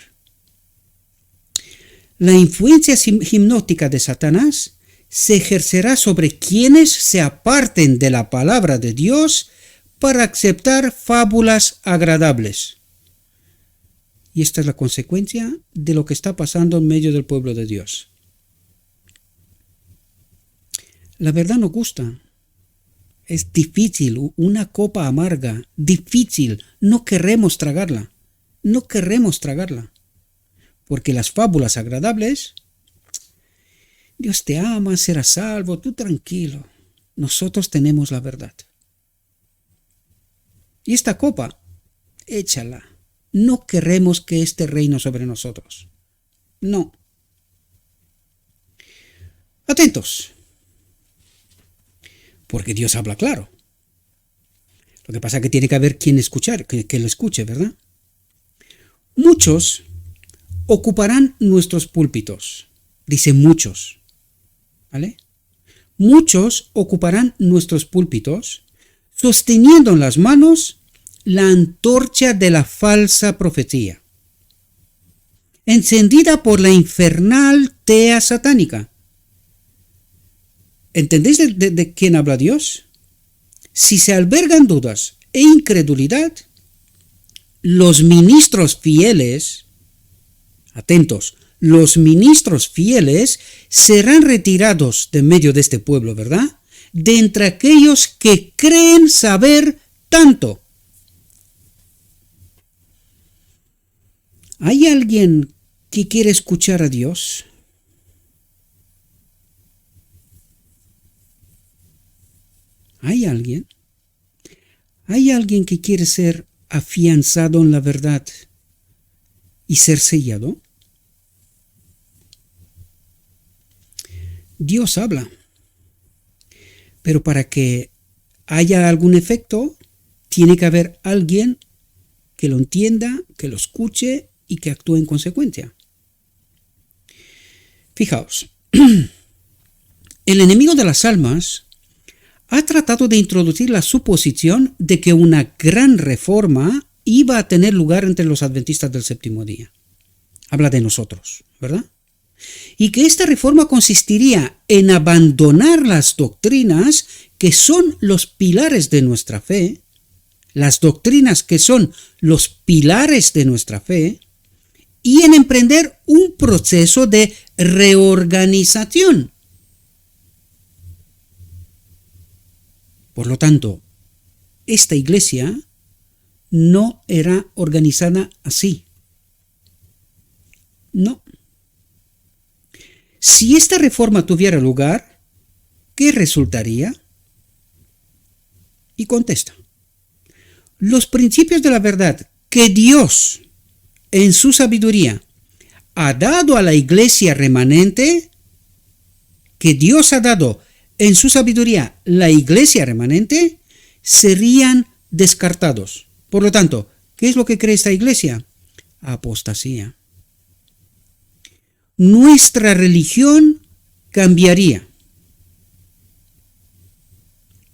La influencia hipnótica de Satanás se ejercerá sobre quienes se aparten de la palabra de Dios para aceptar fábulas agradables. Y esta es la consecuencia de lo que está pasando en medio del pueblo de Dios. La verdad no gusta. Es difícil, una copa amarga, difícil. No queremos tragarla. No queremos tragarla. Porque las fábulas agradables, Dios te ama, serás salvo, tú tranquilo. Nosotros tenemos la verdad. Y esta copa, échala. No queremos que esté reino sobre nosotros. No. Atentos. Porque Dios habla claro. Lo que pasa es que tiene que haber quien escuchar, que lo escuche, ¿verdad? Muchos ocuparán nuestros púlpitos. Dice muchos. ¿Vale? Muchos ocuparán nuestros púlpitos sosteniendo en las manos la antorcha de la falsa profecía, encendida por la infernal tea satánica. ¿Entendéis de quién habla Dios? Si se albergan dudas e incredulidad, los ministros fieles, atentos, los ministros fieles serán retirados de medio de este pueblo, ¿verdad? De entre aquellos que creen saber tanto. ¿Hay alguien que quiere escuchar a Dios? ¿Hay alguien? ¿Hay alguien que quiere ser afianzado en la verdad y ser sellado? Dios habla, pero para que haya algún efecto, tiene que haber alguien que lo entienda, que lo escuche y que actúe en consecuencia. Fijaos, el enemigo de las almas ha tratado de introducir la suposición de que una gran reforma iba a tener lugar entre los adventistas del séptimo día. Habla de nosotros, ¿verdad? Y que esta reforma consistiría en abandonar las doctrinas que son los pilares de nuestra fe, las doctrinas que son los pilares de nuestra fe, y en emprender un proceso de reorganización. Por lo tanto, esta iglesia no era organizada así. No. Si esta reforma tuviera lugar, ¿qué resultaría? Y contesta. Los principios de la verdad que Dios, en su sabiduría, ha dado a la iglesia remanente, que Dios ha dado en su sabiduría la iglesia remanente, serían descartados. Por lo tanto, ¿qué es lo que cree esta iglesia? Apostasía. Nuestra religión cambiaría.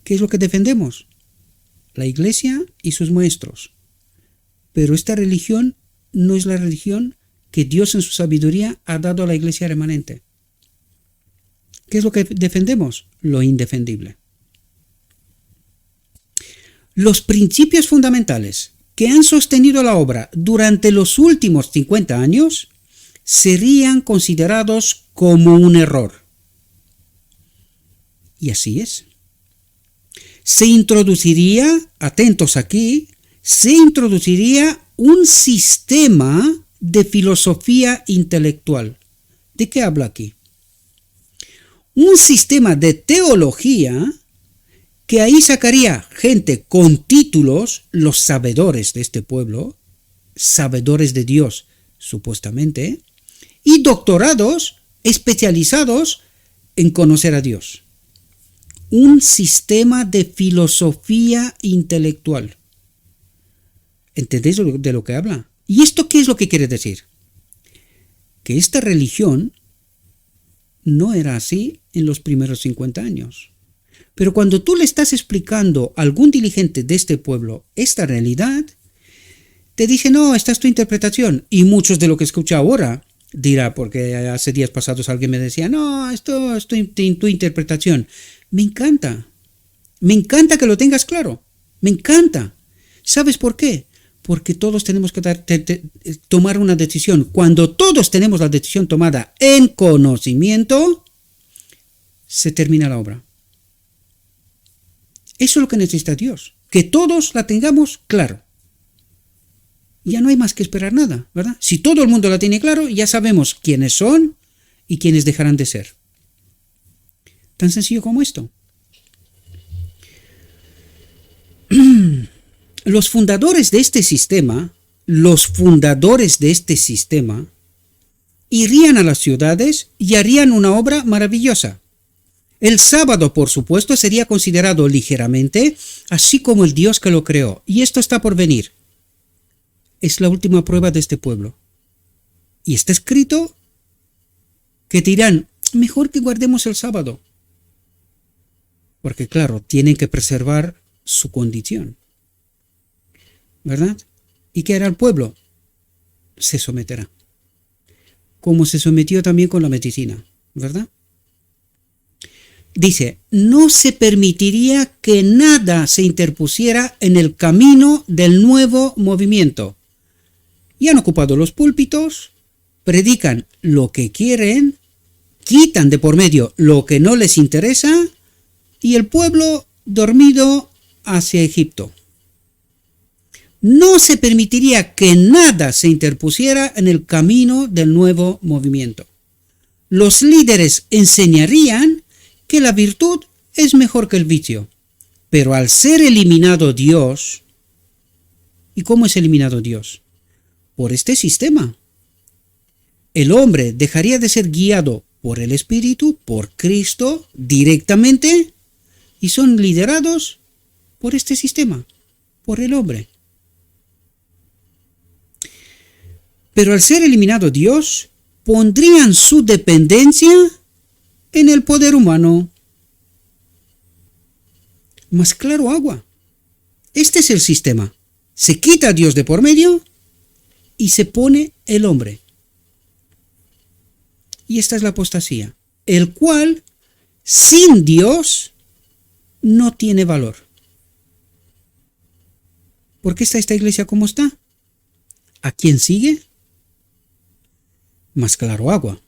¿Qué es lo que defendemos? La iglesia y sus maestros. Pero esta religión no es la religión que Dios en su sabiduría ha dado a la iglesia remanente. ¿Qué es lo que defendemos? Lo indefendible. Los principios fundamentales que han sostenido la obra durante los últimos 50 años serían considerados como un error. Y así es. Se introduciría, atentos aquí, se introduciría un sistema de filosofía intelectual. ¿De qué habla aquí? Un sistema de teología que ahí sacaría gente con títulos, los sabedores de este pueblo, sabedores de Dios, supuestamente, y doctorados especializados en conocer a Dios. Un sistema de filosofía intelectual. ¿Entendéis de lo que habla? ¿Y esto qué es lo que quiere decir? que esta religión no era así en los primeros 50 años. Pero cuando tú le estás explicando a algún dirigente de este pueblo esta realidad, te dice, no, esta es tu interpretación. Y muchos de lo que escucha ahora dirá, porque hace días pasados alguien me decía, no, esto es tu interpretación. Me encanta que lo tengas claro, me encanta. ¿Sabes por qué? Porque todos tenemos que tomar una decisión. Cuando todos tenemos la decisión tomada en conocimiento, se termina la obra. Eso es lo que necesita Dios, que todos la tengamos claro. Ya no hay más que esperar nada, ¿verdad? Si todo el mundo la tiene claro, ya sabemos quiénes son y quiénes dejarán de ser. Tan sencillo como esto. Los fundadores de este sistema irían a las ciudades y harían una obra maravillosa. El sábado, por supuesto, sería considerado ligeramente, así como el Dios que lo creó. Y esto está por venir. Es la última prueba de este pueblo. Y está escrito que dirán, mejor que guardemos el sábado. Porque claro, tienen que preservar su condición. ¿Verdad? ¿Y qué hará el pueblo? Se someterá. Como se sometió también con la medicina. ¿Verdad? Dice, no se permitiría que nada se interpusiera en el camino del nuevo movimiento. Y han ocupado los púlpitos, predican lo que quieren, quitan de por medio lo que no les interesa y el pueblo dormido hacia Egipto. No se permitiría que nada se interpusiera en el camino del nuevo movimiento. Los líderes enseñarían que la virtud es mejor que el vicio, pero al ser eliminado Dios, ¿y cómo es eliminado Dios? Por este sistema. El hombre dejaría de ser guiado por el Espíritu, por Cristo, directamente, y son liderados por este sistema, por el hombre. Pero al ser eliminado Dios, pondrían su dependencia en el poder humano. Más claro agua. Este es el sistema. Se quita a Dios de por medio y se pone el hombre. Y esta es la apostasía, el cual, sin Dios, no tiene valor. ¿Por qué está esta iglesia como está? ¿A quién sigue? Más claro agua.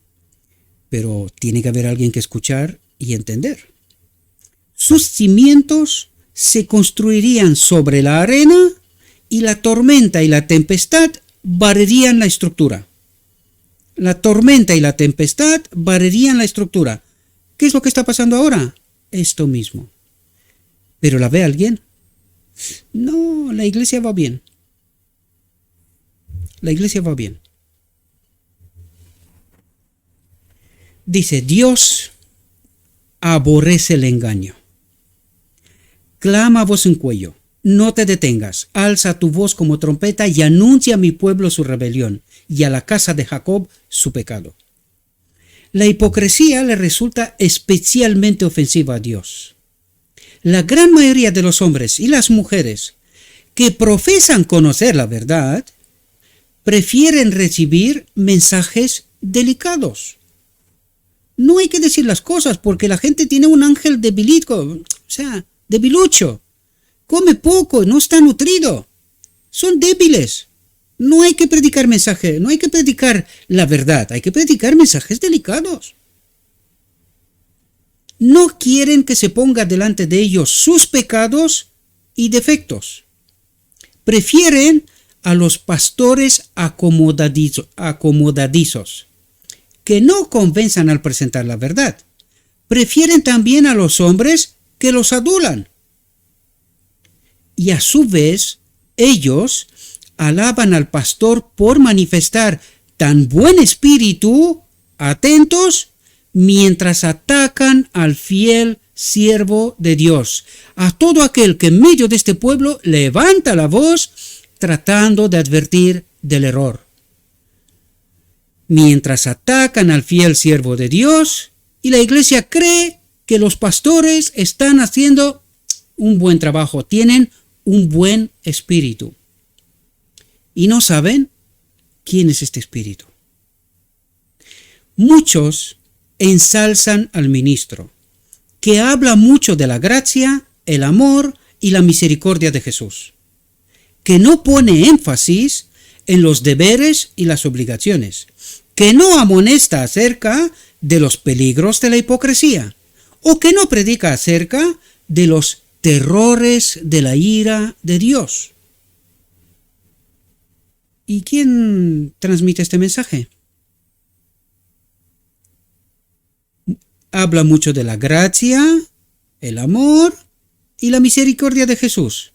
Pero tiene que haber alguien que escuchar y entender. Sus cimientos se construirían sobre la arena y la tormenta y la tempestad barrerían la estructura. La tormenta y la tempestad barrerían la estructura. ¿Qué es lo que está pasando ahora? Esto mismo. ¿Pero la ve alguien? No, la iglesia va bien. La iglesia va bien. Dice, Dios aborrece el engaño. Clama a voz en cuello. No te detengas, alza tu voz como trompeta y anuncia a mi pueblo su rebelión y a la casa de Jacob su pecado. La hipocresía le resulta especialmente ofensiva a Dios. La gran mayoría de los hombres y las mujeres que profesan conocer la verdad prefieren recibir mensajes delicados. No hay que decir las cosas porque la gente tiene un ángel debilucho. Come poco, no está nutrido. Son débiles. No hay que predicar mensaje, no hay que predicar la verdad, hay que predicar mensajes delicados. No quieren que se ponga delante de ellos sus pecados y defectos. Prefieren a los pastores acomodadizos, que no convenzan al presentar la verdad. Prefieren también a los hombres que los adulan. Y a su vez, ellos alaban al pastor por manifestar tan buen espíritu, atentos, mientras atacan al fiel siervo de Dios, a todo aquel que en medio de este pueblo levanta la voz tratando de advertir del error. mientras atacan al fiel siervo de Dios, y la iglesia cree que los pastores están haciendo un buen trabajo, tienen un buen espíritu. Y no saben quién es este espíritu. Muchos ensalzan al ministro, que habla mucho de la gracia, el amor y la misericordia de Jesús, que no pone énfasis en los deberes y las obligaciones, que no amonesta acerca de los peligros de la hipocresía, o que no predica acerca de los terrores de la ira de Dios. ¿Y quién transmite este mensaje? Habla mucho de la gracia, el amor y la misericordia de Jesús.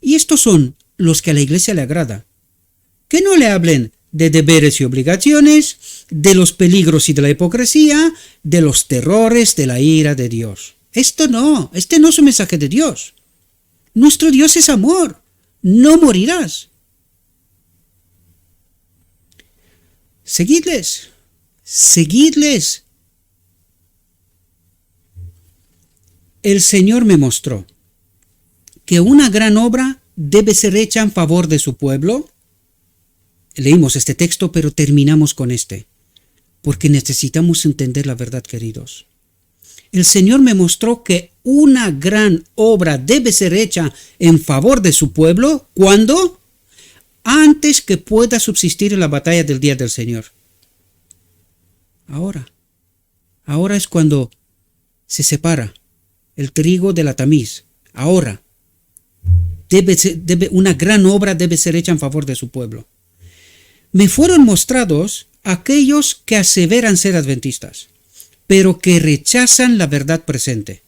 Y estos son los que a la iglesia le agrada. Que no le hablen de deberes y obligaciones, de los peligros y de la hipocresía, de los terrores de la ira de Dios. Este no es un mensaje de Dios. Nuestro Dios es amor. No morirás. Seguidles. Seguidles. El Señor me mostró que una gran obra debe ser hecha en favor de su pueblo. Leímos este texto, pero terminamos con este, porque necesitamos entender la verdad, queridos. El Señor me mostró que una gran obra debe ser hecha en favor de su pueblo. ¿Cuándo? Antes que pueda subsistir en la batalla del día del Señor. Ahora. Ahora es cuando se separa el trigo de la tamiz. Ahora. Una gran obra debe ser hecha en favor de su pueblo. Me fueron mostrados aquellos que aseveran ser adventistas, pero que rechazan la verdad presente.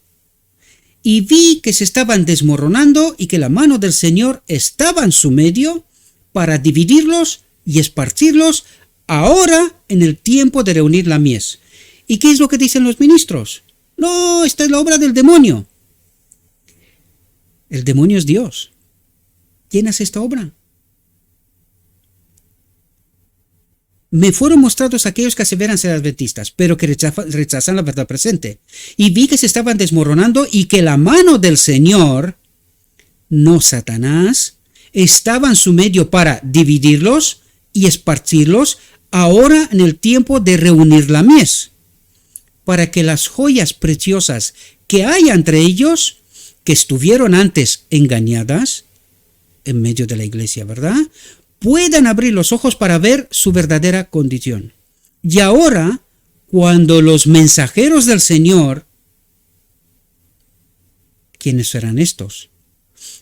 Y vi que se estaban desmoronando y que la mano del Señor estaba en su medio para dividirlos y esparcirlos ahora en el tiempo de reunir la mies. ¿Y qué es lo que dicen los ministros? No, esta es la obra del demonio. El demonio es Dios. ¿Quién hace esta obra? Me fueron mostrados aquellos que aseveran ser adventistas, pero que rechazan la verdad presente. Y vi que se estaban desmoronando y que la mano del Señor, no Satanás, estaba en su medio para dividirlos y esparcirlos ahora en el tiempo de reunir la mies, para que las joyas preciosas que hay entre ellos, que estuvieron antes engañadas, en medio de la iglesia, ¿verdad?, puedan abrir los ojos para ver su verdadera condición. Y ahora, cuando los mensajeros del Señor, ¿quiénes serán estos?,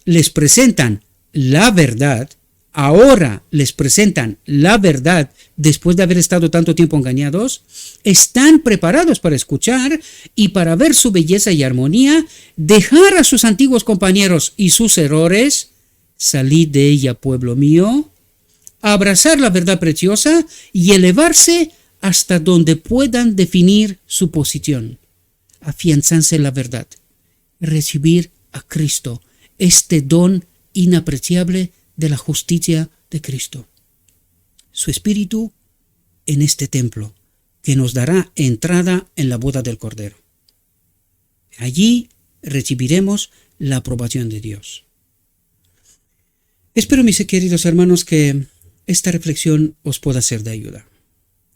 les presentan la verdad, ahora les presentan la verdad después de haber estado tanto tiempo engañados, están preparados para escuchar y para ver su belleza y armonía, dejar a sus antiguos compañeros y sus errores, salid de ella, pueblo mío, abrazar la verdad preciosa y elevarse hasta donde puedan definir su posición, afianzarse en la verdad, recibir a Cristo, este don inapreciable de la justicia de Cristo, su espíritu en este templo que nos dará entrada en la boda del Cordero. Allí recibiremos la aprobación de Dios. Espero, mis queridos hermanos, que esta reflexión os pueda ser de ayuda.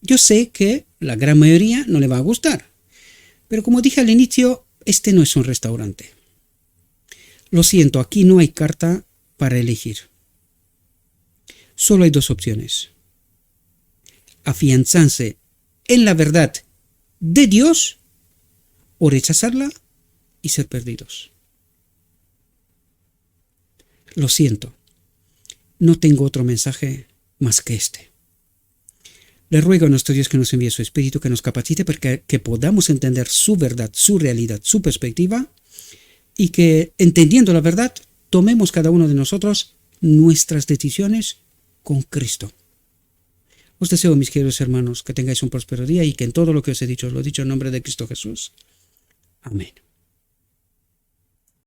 Yo sé que la gran mayoría no le va a gustar, pero como dije al inicio, este no es un restaurante. Lo siento, aquí no hay carta para elegir. Solo hay dos opciones: afianzarse en la verdad de Dios o rechazarla y ser perdidos. Lo siento, no tengo otro mensaje más que este. Le ruego a nuestro Dios que nos envíe su Espíritu, que nos capacite para que podamos entender su verdad, su realidad, su perspectiva, y que, entendiendo la verdad, tomemos cada uno de nosotros nuestras decisiones con Cristo. Os deseo, mis queridos hermanos, que tengáis un próspero día y que en todo lo que os he dicho, os lo he dicho en nombre de Cristo Jesús. Amén.